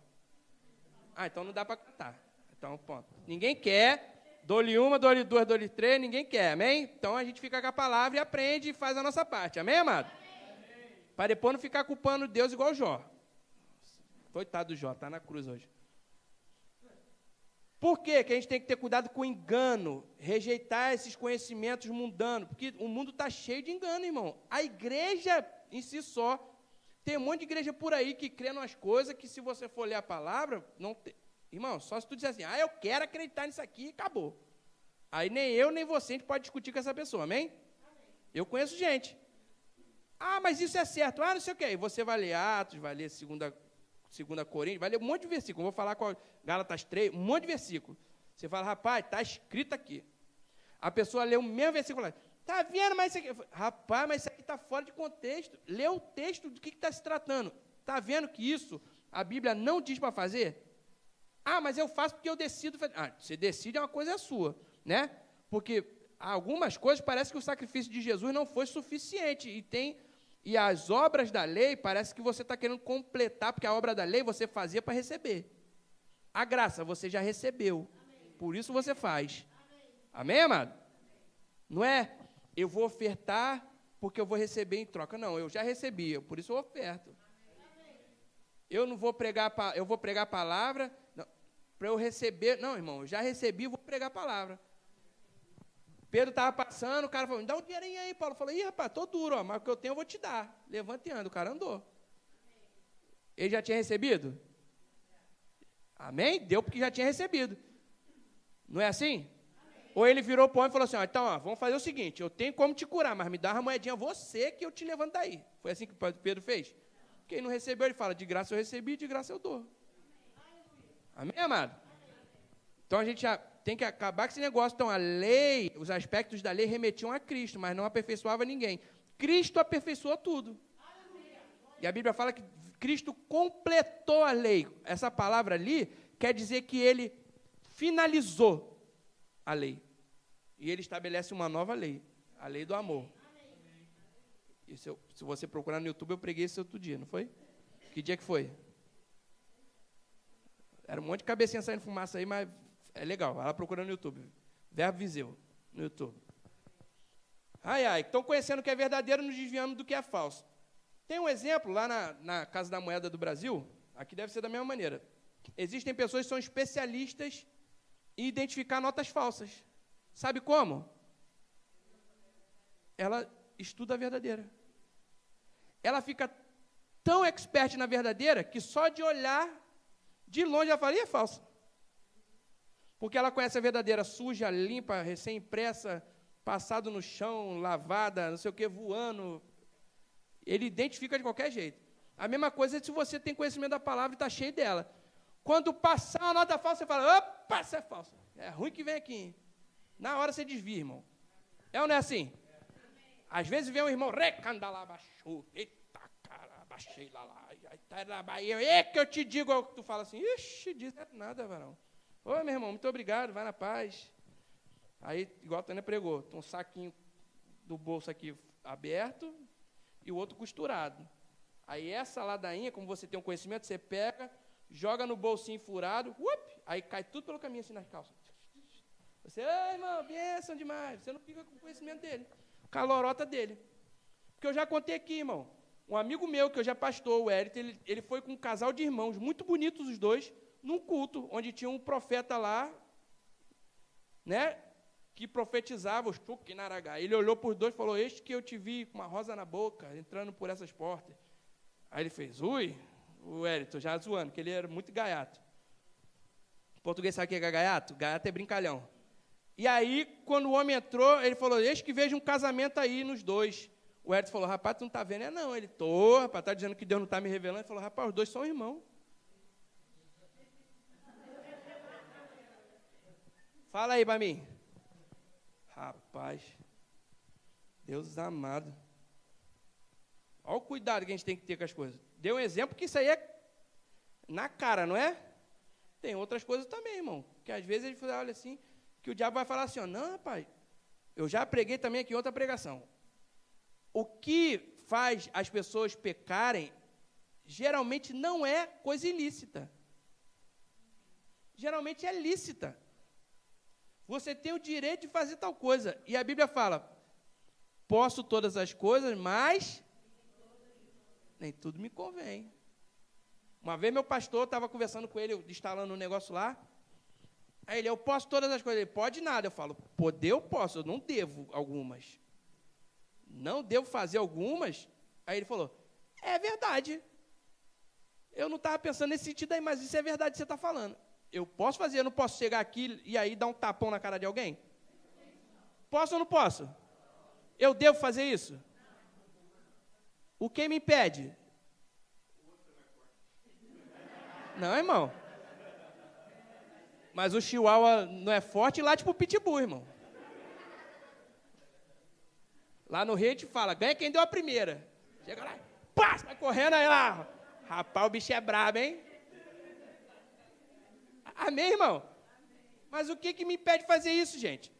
Então não dá para cantar. Então, ponto. Ninguém quer, dou-lhe uma, dou-lhe duas, dou-lhe três, ninguém quer, amém? Então a gente fica com a palavra e aprende e faz a nossa parte, amém, amado? Para depois não ficar culpando Deus igual Jó. Coitado do Jó, está na cruz hoje. Por quê que a gente tem que ter cuidado com o engano, rejeitar esses conhecimentos mundanos? Porque o mundo está cheio de engano, irmão. A igreja em si só, Tem um monte de igreja por aí que crê nas coisas que, se você for ler a palavra, não tem. Irmão, só se tu disser assim, eu quero acreditar nisso aqui, acabou. Aí nem eu, nem você, a gente pode discutir com essa pessoa, amém? Eu conheço gente. Mas isso é certo. Não sei o quê. E você vai ler Atos, vai ler 2 Coríntios, vai ler um monte de versículo. Vou falar com a Gálatas 3, um monte de versículo. Você fala, rapaz, está escrito aqui. A pessoa lê o mesmo versículo lá. Está vendo, mas isso aqui... Rapaz, mas isso aqui está fora de contexto. Lê o texto do que está se tratando. Está vendo que isso a Bíblia não diz para fazer? Mas eu faço porque eu decido fazer. Você decide, é uma coisa sua, né? Porque algumas coisas parece que o sacrifício de Jesus não foi suficiente. E as obras da lei, parece que você está querendo completar, porque a obra da lei você fazia para receber. A graça você já recebeu. Amém. Por isso você faz. Amém, amado? Não é, eu vou ofertar porque eu vou receber em troca. Não, eu já recebi, por isso eu oferto. Amém. Eu não vou pregar, eu vou pregar a palavra para eu receber. Não, irmão, eu já recebi, vou pregar a palavra. Pedro estava passando, o cara falou, me dá um dinheirinho aí, Paulo. Falou, ih, rapaz, estou duro, mas o que eu tenho eu vou te dar. Levanta e anda, o cara andou. Ele já tinha recebido? Amém? Deu porque já tinha recebido. Não é assim? Amém. Ou ele virou para o homem e falou assim, então, vamos fazer o seguinte, eu tenho como te curar, mas me dá uma moedinha você que eu te levanto daí. Foi assim que Pedro fez? Quem não recebeu, ele fala, de graça eu recebi, de graça eu dou. Amém, amado? Então, a gente já tem que acabar com esse negócio. Então, a lei, os aspectos da lei remetiam a Cristo, mas não aperfeiçoava ninguém. Cristo aperfeiçoou tudo. E a Bíblia fala que Cristo completou a lei. Essa palavra ali quer dizer que ele finalizou a lei. E ele estabelece uma nova lei, a lei do amor. Isso se você procurar no YouTube, eu preguei esse outro dia, não foi? Que dia que foi? Era um monte de cabecinha saindo fumaça aí, mas é legal. Vai lá procurando no YouTube. Verbo Viseu, no YouTube. Estão conhecendo o que é verdadeiro, nos desviando do que é falso. Tem um exemplo lá na Casa da Moeda do Brasil, aqui deve ser da mesma maneira. Existem pessoas que são especialistas em identificar notas falsas. Sabe como? Ela estuda a verdadeira. Ela fica tão expert na verdadeira que só de olhar de longe ela fala, é falsa. Porque ela conhece a verdadeira suja, limpa, recém-impressa, passado no chão, lavada, não sei o que, voando. Ele identifica de qualquer jeito. A mesma coisa é se você tem conhecimento da palavra e está cheio dela. Quando passar uma nota falsa, você fala, opa, isso é falsa. É ruim que vem aqui. Hein? Na hora você desvia, irmão. É ou não é assim? Às vezes vem um irmão, recandalá, baixou. Eita, cara, baixei lá. É que eu te digo, tu fala assim, ixi, diz nada, varão. Ô, meu irmão, muito obrigado, vai na paz. Aí, igual a Tânia pregou, tem um saquinho do bolso aqui aberto e o outro costurado. Aí, essa ladainha, como você tem um conhecimento, você pega, joga no bolsinho furado, aí cai tudo pelo caminho assim nas calças. Você, irmão, bênção demais. Você não fica com o conhecimento dele, calorota dele. Porque eu já contei aqui, irmão. Um amigo meu, que eu já pastor, o Hélito, ele foi com um casal de irmãos, muito bonitos os dois, num culto, onde tinha um profeta lá, né, que profetizava, o Chuquinaragá. Ele olhou para os dois e falou, este que eu te vi com uma rosa na boca, entrando por essas portas. Aí ele fez, o Hélito, já zoando, porque ele era muito gaiato. O português sabe o que é gaiato? Gaiato é brincalhão. E aí, quando o homem entrou, ele falou, eis que vejo um casamento aí nos dois. O Hélito falou, rapaz, tu não está vendo? Não. Ele, rapaz, está dizendo que Deus não está me revelando. Ele falou, rapaz, os dois são irmãos. Fala aí para mim. Rapaz, Deus amado. Olha o cuidado que a gente tem que ter com as coisas. Deu um exemplo que isso aí é na cara, não é? Tem outras coisas também, irmão. Que às vezes a gente olha assim, que o diabo vai falar assim, não, rapaz, eu já preguei também aqui outra pregação. O que faz as pessoas pecarem, geralmente não é coisa ilícita. Geralmente é lícita. Você tem o direito de fazer tal coisa. E a Bíblia fala, posso todas as coisas, mas nem tudo me convém. Uma vez meu pastor estava conversando com ele, instalando um negócio lá. Aí ele, eu posso todas as coisas. Ele, pode nada. Eu falo, poder eu posso, eu não devo algumas. Não devo fazer algumas. Aí ele falou, É verdade. Eu não estava pensando nesse sentido aí, mas isso é verdade que você está falando. Eu posso fazer, eu não posso chegar aqui e aí dar um tapão na cara de alguém? Posso ou não posso? Eu devo fazer isso? O que me impede? Não, irmão. Mas o chihuahua não é forte lá, tipo o pitbull, irmão. Lá no Rio a gente fala, ganha quem deu a primeira. Chega lá, pá, vai correndo aí lá. Rapaz, o bicho é brabo, hein? Amém, irmão? Mas o que me impede de fazer isso, gente?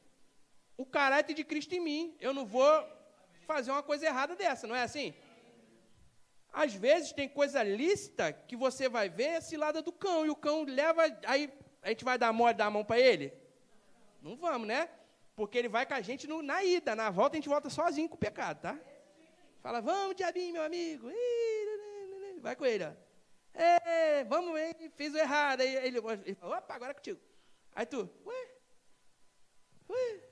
O caráter de Cristo em mim. Eu não vou fazer uma coisa errada dessa, não é assim? Às vezes tem coisa lícita que você vai ver a cilada do cão, e o cão leva, aí a gente vai dar a mão para ele? Não vamos, né? Porque ele vai com a gente na ida, na volta a gente volta sozinho com o pecado, tá? Fala, vamos, diabinho, meu amigo. Vai com ele, ó. Vamos, fez o errado. Aí ele fala, opa, agora é contigo. Aí tu, ué,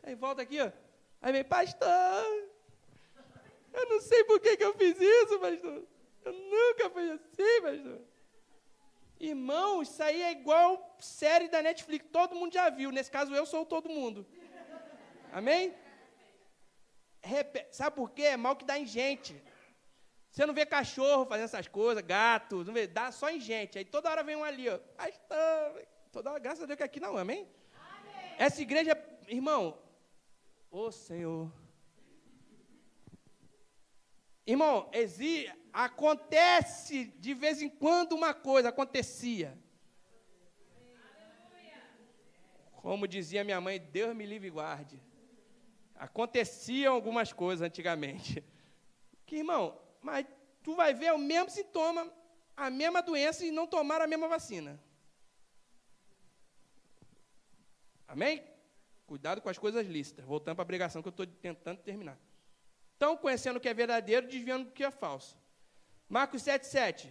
aí volta aqui, ó. Aí vem, pastor, eu não sei por que eu fiz isso, pastor. Eu nunca fiz assim, pastor. Irmão, isso aí é igual série da Netflix, todo mundo já viu. Nesse caso, eu sou todo mundo. Amém? Sabe por quê? É mal que dá em gente. Você não vê cachorro fazendo essas coisas, gato, não vê, dá só em gente. Aí toda hora vem um ali, ó. Pastor, toda hora, graças a Deus que aqui não, amém? Amém. Essa igreja, irmão, ô Senhor. Irmão, acontece de vez em quando uma coisa, acontecia. Como dizia minha mãe, Deus me livre e guarde. Aconteciam algumas coisas antigamente. Que, irmão, mas tu vai ver o mesmo sintoma, a mesma doença e não tomar a mesma vacina. Amém? Cuidado com as coisas lícitas. Voltando para a pregação que eu estou tentando terminar. Então, conhecendo o que é verdadeiro, desviando do que é falso. Marcos 7,7.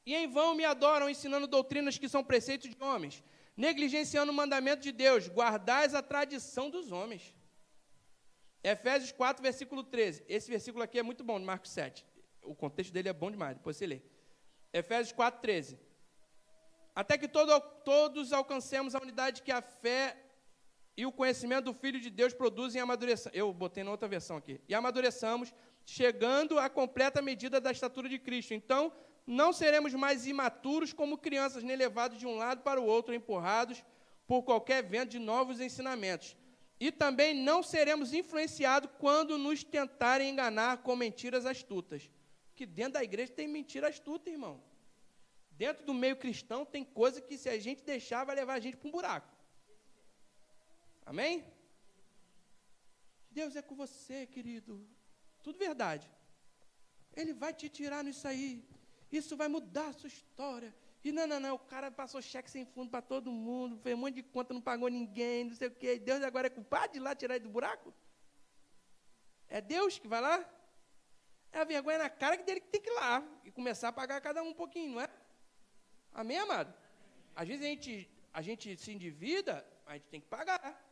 E em vão me adoram, ensinando doutrinas que são preceitos de homens, negligenciando o mandamento de Deus, guardais a tradição dos homens. Efésios 4, versículo 13. Esse versículo aqui é muito bom, de Marcos 7. O contexto dele é bom demais, depois você lê. Efésios 4, 13. Até que todos alcancemos a unidade que a fé e o conhecimento do Filho de Deus produzem e amadureçamos. Eu botei na outra versão aqui. E amadureçamos, chegando à completa medida da estatura de Cristo. Então, não seremos mais imaturos como crianças, nem levados de um lado para o outro, empurrados por qualquer vento de novos ensinamentos. E também não seremos influenciados quando nos tentarem enganar com mentiras astutas. Porque dentro da igreja tem mentira astuta, irmão. Dentro do meio cristão tem coisa que, se a gente deixar, vai levar a gente para um buraco. Amém? Deus é com você, querido. Tudo verdade. Ele vai te tirar nisso aí. Isso vai mudar a sua história. E não, o cara passou cheque sem fundo para todo mundo, fez um monte de conta, não pagou ninguém, não sei o quê. Deus agora é culpado de ir lá tirar ele do buraco? É Deus que vai lá? É a vergonha na cara dele que tem que ir lá e começar a pagar cada um pouquinho, não é? Amém, amado? Às vezes a gente se endivida, a gente tem que pagar.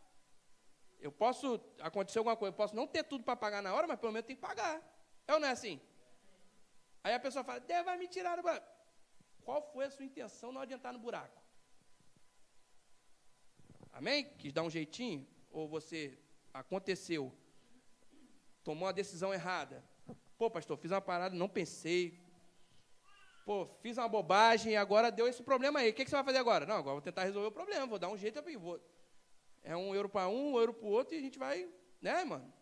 Acontecer alguma coisa, eu posso não ter tudo para pagar na hora, mas pelo menos tem que pagar. É ou não é assim? Aí a pessoa fala, Deus vai me tirar do buraco. Qual foi a sua intenção na hora de entrar no buraco? Amém? Quis dar um jeitinho? Ou você aconteceu, tomou uma decisão errada? Pô, pastor, fiz uma parada, não pensei. Pô, fiz uma bobagem e agora deu esse problema aí. O que você vai fazer agora? Não, agora vou tentar resolver o problema, vou dar um jeito. É €1 para um, €1 para o outro e a gente vai, né, mano?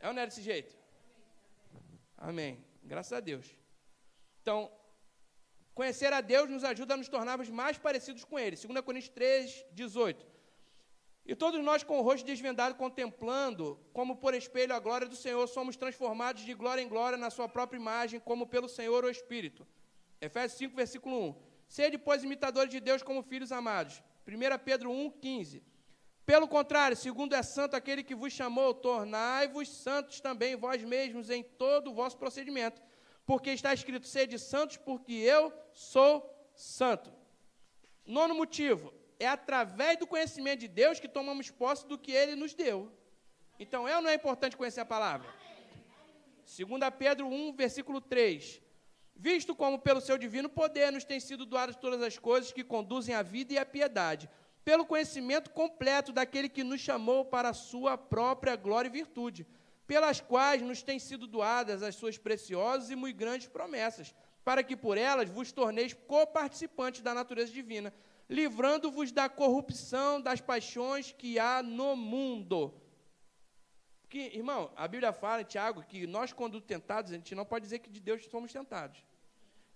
É ou não é desse jeito? Amém. Graças a Deus. Então, conhecer a Deus nos ajuda a nos tornarmos mais parecidos com Ele. 2 Coríntios 3, 18. E todos nós, com o rosto desvendado, contemplando, como por espelho, a glória do Senhor, somos transformados de glória em glória na sua própria imagem, como pelo Senhor o Espírito. Efésios 5, versículo 1. Sede, pois, imitadores de Deus como filhos amados. 1 Pedro 1, 15. Pelo contrário, segundo é santo aquele que vos chamou, tornai-vos santos também vós mesmos em todo o vosso procedimento, porque está escrito, sede santos, porque eu sou santo. 9º motivo, é através do conhecimento de Deus que tomamos posse do que Ele nos deu. Então, é ou não é importante conhecer a palavra? 2 Pedro 1, versículo 3. Visto como pelo seu divino poder nos têm sido doadas todas as coisas que conduzem à vida e à piedade, pelo conhecimento completo daquele que nos chamou para a sua própria glória e virtude, pelas quais nos têm sido doadas as suas preciosas e muito grandes promessas, para que por elas vos torneis coparticipantes da natureza divina, livrando-vos da corrupção das paixões que há no mundo. Porque, irmão, a Bíblia fala, Tiago, que nós, quando tentados, a gente não pode dizer que de Deus somos tentados.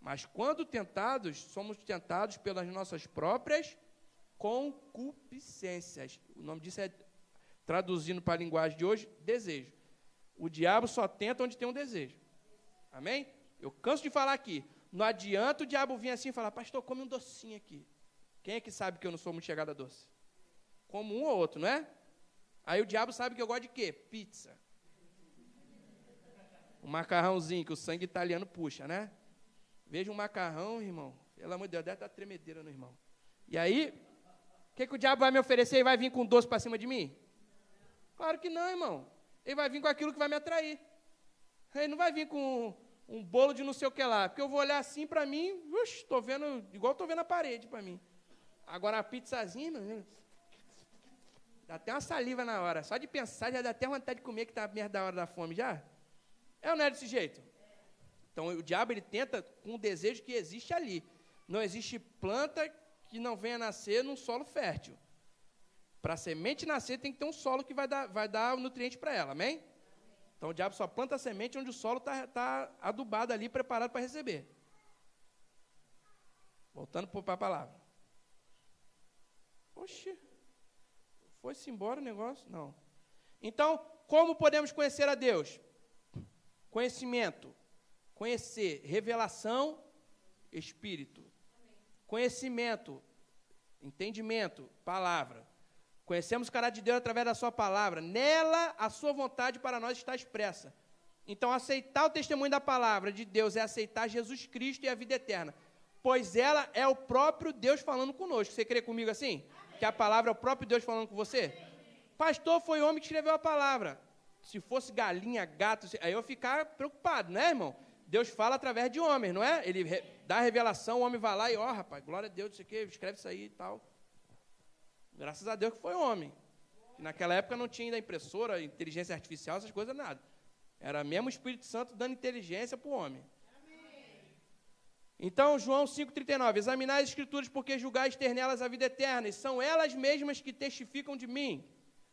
Mas quando tentados, somos tentados pelas nossas próprias concupiscências. O nome disso é, traduzindo para a linguagem de hoje, desejo. O diabo só tenta onde tem um desejo. Amém? Eu canso de falar aqui. Não adianta o diabo vir assim e falar, pastor, come um docinho aqui. Quem é que sabe que eu não sou muito chegado a doce? Como um ou outro, não é? Aí o diabo sabe que eu gosto de quê? Pizza. Um macarrãozinho que o sangue italiano puxa, né? Veja um macarrão, irmão. Pelo amor de Deus, deve estar tremedeira no irmão. E aí, o que o diabo vai me oferecer? Ele vai vir com doce para cima de mim? Claro que não, irmão. Ele vai vir com aquilo que vai me atrair. Ele não vai vir com um bolo de não sei o que lá. Porque eu vou olhar assim para mim, estou vendo, igual estou vendo a parede para mim. Agora a pizzazinha, meu, dá até uma saliva na hora. Só de pensar, já dá até vontade de comer, que está perto da hora da fome já. É ou não é desse jeito? Então, o diabo, ele tenta com o desejo que existe ali. Não existe planta que não venha nascer num solo fértil. Para a semente nascer, tem que ter um solo que vai dar o nutriente para ela, amém? Então, o diabo só planta a semente onde o solo está adubado ali, preparado para receber. Voltando para a palavra. Oxi, foi-se embora o negócio? Não. Então, como podemos conhecer a Deus? Conhecimento. Conhecer, revelação, espírito. Conhecimento, entendimento, palavra. Conhecemos o caráter de Deus através da sua palavra. Nela, a sua vontade para nós está expressa. Então, aceitar o testemunho da palavra de Deus é aceitar Jesus Cristo e a vida eterna. Pois ela é o próprio Deus falando conosco. Você crê comigo assim? Que a palavra é o próprio Deus falando com você? Pastor, foi o homem que escreveu a palavra. Se fosse galinha, gato, aí eu ia ficar preocupado, né, irmão? Deus fala através de homens, não é? Ele dá a revelação, o homem vai lá e, rapaz, glória a Deus, não sei o quê, escreve isso aí e tal. Graças a Deus que foi homem. Naquela época não tinha ainda impressora, inteligência artificial, essas coisas, nada. Era mesmo o Espírito Santo dando inteligência para o homem. Então, João 5,39, examinai as Escrituras, porque julgais ter nelas a vida eterna, e são elas mesmas que testificam de mim.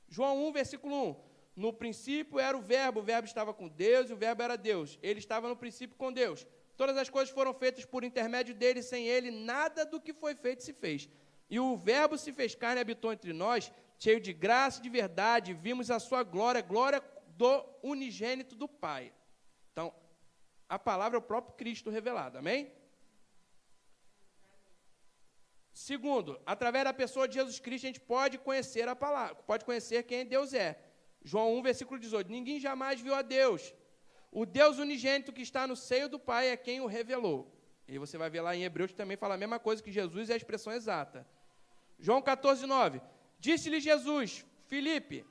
João 1, versículo 1. No princípio era o verbo estava com Deus, e o verbo era Deus. Ele estava no princípio com Deus. Todas as coisas foram feitas por intermédio dele, sem ele, nada do que foi feito se fez. E o verbo se fez carne e habitou entre nós, cheio de graça e de verdade, vimos a sua glória, glória do unigênito do Pai. Então, a palavra é o próprio Cristo revelado, amém? Segundo, através da pessoa de Jesus Cristo, a gente pode conhecer a palavra, pode conhecer quem Deus é. João 1, versículo 18, ninguém jamais viu a Deus. O Deus unigênito que está no seio do Pai é quem o revelou. E você vai ver lá em Hebreus que também fala a mesma coisa, que Jesus é a expressão exata. João 14, 9, disse-lhe Jesus, Filipe,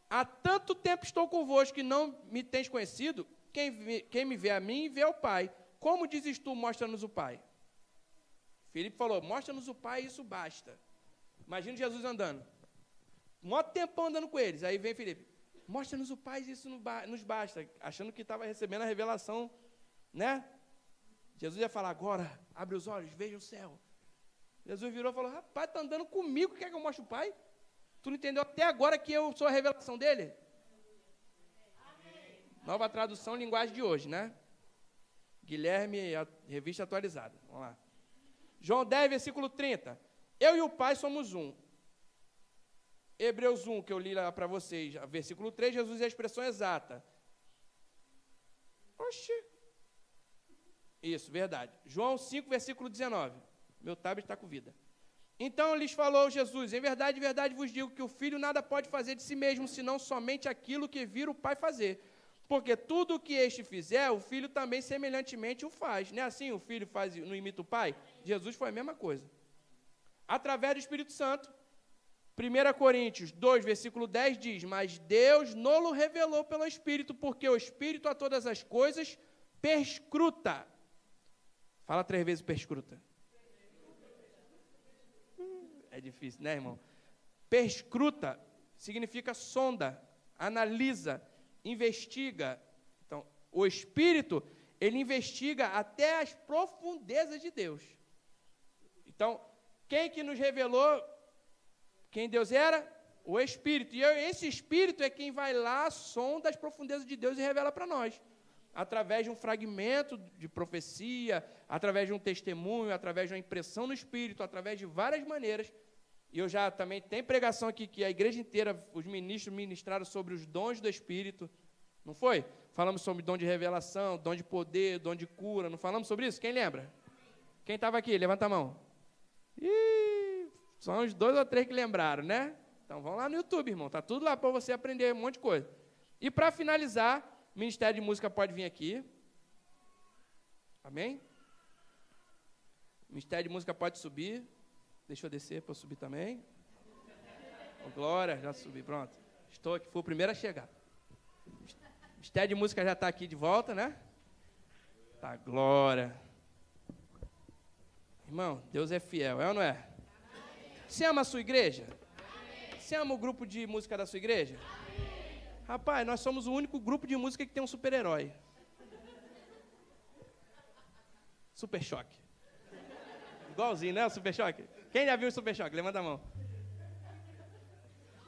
há tanto tempo estou convosco que não me tens conhecido, quem me vê a mim, vê ao Pai. Como dizes tu, mostra-nos o Pai? Filipe falou, mostra-nos o Pai, isso basta. Imagina Jesus andando. Um tempão andando com eles. Aí vem Filipe, mostra-nos o Pai, isso nos basta. Achando que estava recebendo a revelação, né? Jesus ia falar, agora, abre os olhos, veja o céu. Jesus virou e falou, rapaz, está andando comigo, quer que eu mostre o Pai? Tu não entendeu até agora que eu sou a revelação dele? Amém. Nova tradução, linguagem de hoje, né? Guilherme, a revista atualizada. Vamos lá. João 10, versículo 30. Eu e o Pai somos um. Hebreus 1, que eu li lá para vocês, versículo 3, Jesus é a expressão exata. Oxi. Isso, verdade. João 5, versículo 19. Meu tablet está com vida. Então lhes falou Jesus, em verdade vos digo que o Filho nada pode fazer de si mesmo, senão somente aquilo que vir o Pai fazer. Porque tudo o que este fizer, o Filho também semelhantemente o faz. Não é assim, o Filho não imita o Pai? Jesus foi a mesma coisa. Através do Espírito Santo, 1 Coríntios 2, versículo 10 diz, mas Deus não o revelou pelo Espírito, porque o Espírito a todas as coisas perscruta. Fala 3 vezes perscruta. É difícil, né, irmão? Perscruta significa sonda, analisa, investiga. Então, o Espírito, ele investiga até as profundezas de Deus. Então, quem que nos revelou quem Deus era? O Espírito. E esse Espírito é quem vai lá, sonda as profundezas de Deus e revela para nós. Através de um fragmento de profecia, através de um testemunho, através de uma impressão no Espírito, através de várias maneiras. E eu já também tenho pregação aqui que a igreja inteira, os ministros ministraram sobre os dons do Espírito. Não foi? Falamos sobre dom de revelação, dom de poder, dom de cura. Não falamos sobre isso? Quem lembra? Quem estava aqui? Levanta a mão. Ih, são uns 2 ou 3 que lembraram, né? Então, vão lá no YouTube, irmão. Está tudo lá para você aprender um monte de coisa. E, para finalizar, o Ministério de Música pode vir aqui. Amém? O Ministério de Música pode subir. Deixa eu descer para eu subir também. Oh, glória, já subi, pronto. Estou aqui, fui o primeiro a chegar. O Ministério de Música já está aqui de volta, né? Tá, glória. Irmão, Deus é fiel, é ou não é? Você ama a sua igreja? Você ama o grupo de música da sua igreja? Rapaz, nós somos o único grupo de música que tem um super-herói. Super Choque. Igualzinho, né, o Super Choque? Quem já viu o Super Choque? Levanta a mão.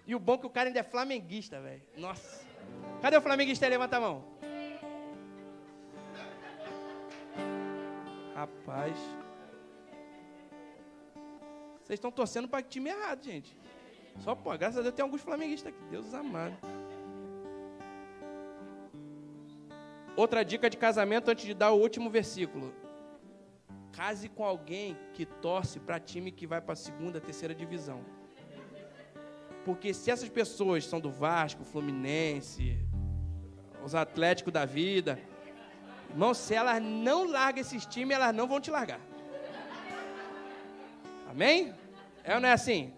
E o bom é que o cara ainda é flamenguista, velho. Nossa. Cadê o flamenguista aí? Levanta a mão. Rapaz. Vocês estão torcendo para time errado, gente. Só, pô, graças a Deus tem alguns flamenguistas aqui. Deus amado. Outra dica de casamento antes de dar o último versículo. Case com alguém que torce para time que vai para a 2ª, 3ª divisão. Porque se essas pessoas são do Vasco, Fluminense, os Atléticos da vida, irmão, se elas não largam esses times, elas não vão te largar. Amém? É ou não é assim?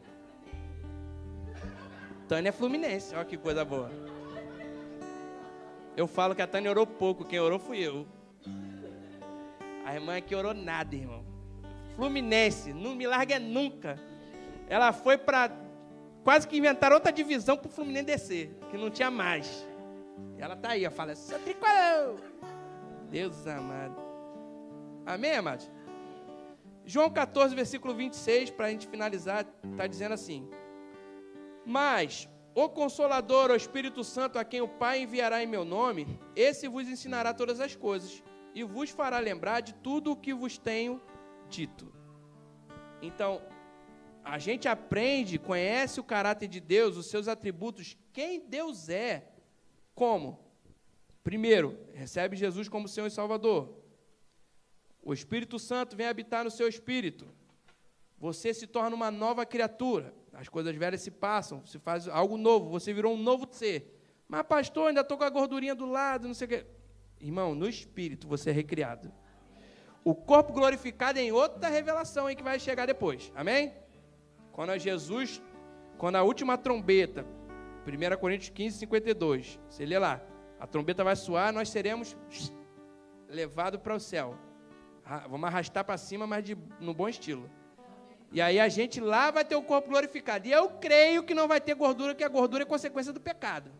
Tânia é Fluminense, olha que coisa boa. Eu falo que a Tânia orou pouco, quem orou fui eu. A irmã aqui orou nada, irmão. Fluminense, não me larga nunca. Ela foi para quase que inventar outra divisão para o Fluminense descer, que não tinha mais. E ela está aí, ó, fala, sou tricolor. Deus amado. Amém, amados? João 14, versículo 26, para a gente finalizar, está dizendo assim. Mas o Consolador, o Espírito Santo, a quem o Pai enviará em meu nome, esse vos ensinará todas as coisas e vos fará lembrar de tudo o que vos tenho dito. Então, a gente aprende, conhece o caráter de Deus, os seus atributos, quem Deus é. Como? Primeiro, recebe Jesus como Senhor e Salvador. O Espírito Santo vem habitar no seu espírito. Você se torna uma nova criatura. As coisas velhas se passam, se faz algo novo, você virou um novo ser. Mas, pastor, ainda estou com a gordurinha do lado, não sei o quê. Irmão, no espírito você é recriado. O corpo glorificado é em outra revelação aí que vai chegar depois. Amém? Quando a última trombeta, 1 Coríntios 15, 52, você lê lá, a trombeta vai soar, nós seremos levados para o céu. Vamos arrastar para cima, mas no bom estilo. E aí a gente lá vai ter o corpo glorificado. E eu creio que não vai ter gordura, porque a gordura é consequência do pecado.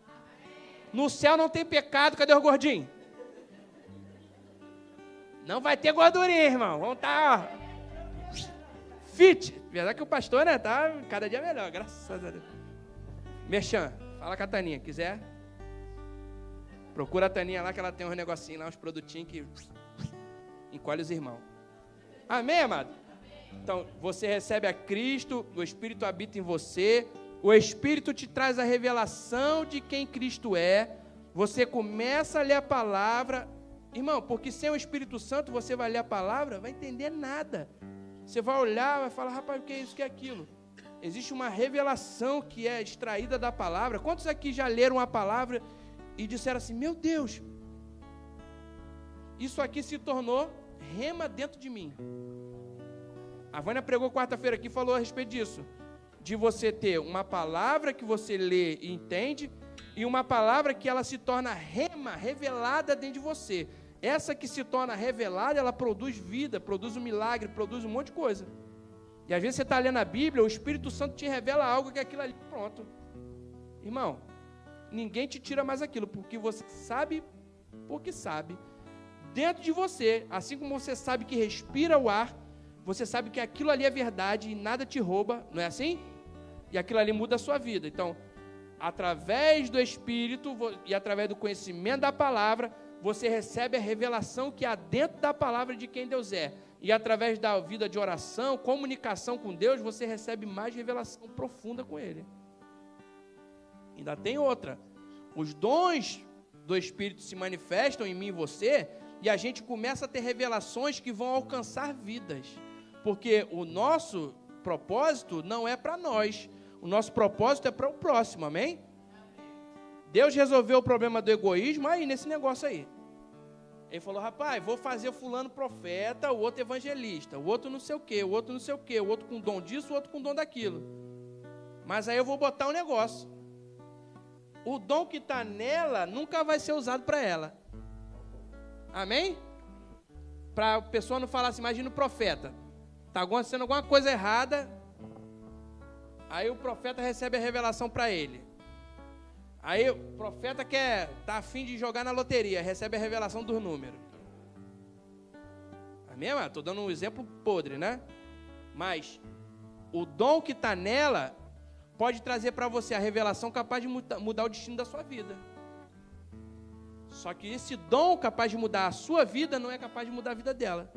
No céu não tem pecado, cadê os gordinhos? Não vai ter gordurinha, irmão. Vamos estar fit. Verdade que o pastor, né, tá cada dia melhor, graças a Deus. Merchan, fala com a Taninha, quiser. Procura a Taninha lá, que ela tem uns negocinhos lá, uns produtinhos que encolhe os irmãos. Amém, amado? Então, você recebe a Cristo, o Espírito habita em você, o Espírito te traz a revelação de quem Cristo é, você começa a ler a palavra, irmão, porque sem o Espírito Santo você vai ler a palavra, vai entender nada. Você vai olhar, vai falar, rapaz, o que é isso, o que é aquilo? Existe uma revelação que é extraída da palavra. Quantos aqui já leram a palavra e disseram assim, meu Deus, isso aqui se tornou rema dentro de mim. A Vânia pregou quarta-feira aqui e falou a respeito disso. de você ter uma palavra que você lê e entende, e uma palavra que ela se torna rema, revelada dentro de você. Essa que se torna revelada, ela produz vida, produz um milagre, produz um monte de coisa. E às vezes você está lendo a Bíblia, o Espírito Santo te revela algo que é aquilo ali, pronto. Irmão, ninguém te tira mais aquilo, porque você sabe, porque sabe. Dentro de você, assim como você sabe que respira o ar, você sabe que aquilo ali é verdade e nada te rouba, não é assim? E aquilo ali muda a sua vida. Então, através do Espírito e através do conhecimento da palavra, você recebe a revelação que há dentro da palavra de quem Deus é. E através da vida de oração, comunicação com Deus, você recebe mais revelação profunda com Ele. Ainda tem outra. Os dons do Espírito se manifestam em mim e você, e a gente começa a ter revelações que vão alcançar vidas. Porque o nosso propósito não é para nós. O nosso propósito é para o próximo, amém? Deus resolveu o problema do egoísmo aí, nesse negócio aí. Ele falou, rapaz, vou fazer o fulano profeta, o outro evangelista, o outro não sei o quê, o outro não sei o quê, o outro com dom disso, o outro com dom daquilo. Mas aí eu vou botar um negócio. O dom que está nela nunca vai ser usado para ela. Amém? Para a pessoa não falar assim, imagina o profeta. Está acontecendo alguma coisa errada, aí o profeta recebe a revelação para ele. Aí o profeta está a fim de jogar na loteria, recebe a revelação dos números. Amém, mano? Estou dando um exemplo podre, né? Mas o dom que está nela pode trazer para você a revelação capaz de mudar o destino da sua vida. Só que esse dom capaz de mudar a sua vida não é capaz de mudar a vida dela.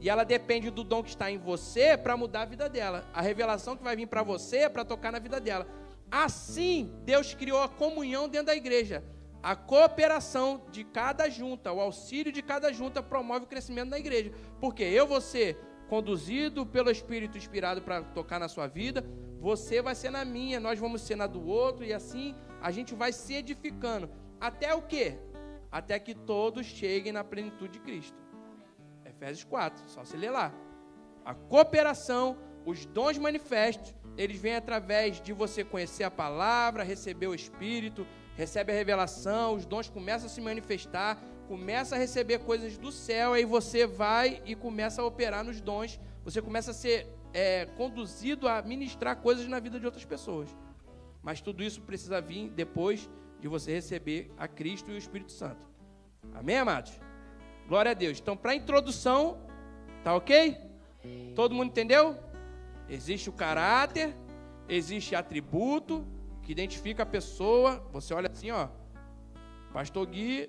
E ela depende do dom que está em você para mudar a vida dela. A revelação que vai vir para você é para tocar na vida dela. Assim, Deus criou a comunhão dentro da igreja. A cooperação de cada junta, o auxílio de cada junta promove o crescimento da igreja. Porque eu vou ser conduzido pelo Espírito inspirado para tocar na sua vida, você vai ser na minha, nós vamos ser na do outro, e assim a gente vai se edificando. Até o quê? Até que todos cheguem na plenitude de Cristo. Efésios 4, só você ler lá. A cooperação, os dons manifestos, eles vêm através de você conhecer a palavra, receber o Espírito, recebe a revelação, os dons começam a se manifestar, começa a receber coisas do céu, aí você vai e começa a operar nos dons, você começa a ser conduzido a ministrar coisas na vida de outras pessoas. Mas tudo isso precisa vir depois de você receber a Cristo e o Espírito Santo. Amém, amados? Glória a Deus. Então, para a introdução, tá ok? Todo mundo entendeu? Existe o caráter, existe atributo que identifica a pessoa. Você olha assim, ó, Pastor Gui,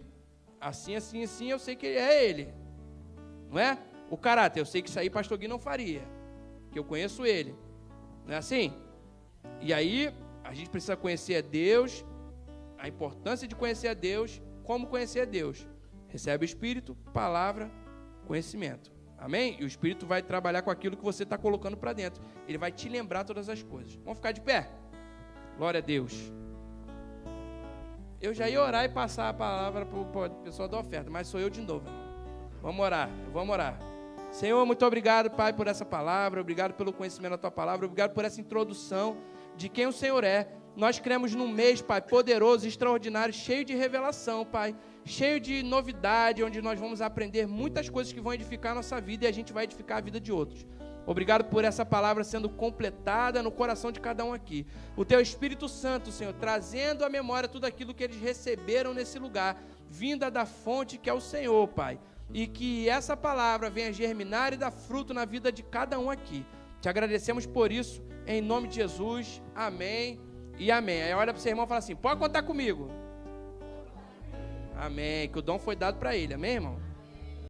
assim, assim, assim, eu sei que é ele. Não é? O caráter, eu sei que isso aí Pastor Gui não faria, que eu conheço ele. Não é assim? E aí, a gente precisa conhecer a Deus, a importância de conhecer a Deus, como conhecer a Deus. Recebe o Espírito, palavra, conhecimento. Amém? E o Espírito vai trabalhar com aquilo que você está colocando para dentro. Ele vai te lembrar todas as coisas. Vamos ficar de pé? Glória a Deus. Eu já ia orar e passar a palavra para o pessoal da oferta, mas sou eu de novo. Vamos orar, vamos orar. Senhor, muito obrigado, Pai, por essa palavra. Obrigado pelo conhecimento da Tua palavra. Obrigado por essa introdução de quem o Senhor é. Nós cremos num mês, Pai, poderoso, extraordinário, cheio de revelação, Pai, cheio de novidade, onde nós vamos aprender muitas coisas que vão edificar a nossa vida e a gente vai edificar a vida de outros. Obrigado por essa palavra sendo completada no coração de cada um aqui. O Teu Espírito Santo, Senhor, trazendo à memória tudo aquilo que eles receberam nesse lugar, vinda da fonte que é o Senhor, Pai. E que essa palavra venha germinar e dar fruto na vida de cada um aqui. Te agradecemos por isso, em nome de Jesus. Amém e amém. Aí olha para o seu irmão e fala assim, pode contar comigo. Amém, que o dom foi dado para ele, amém, irmão?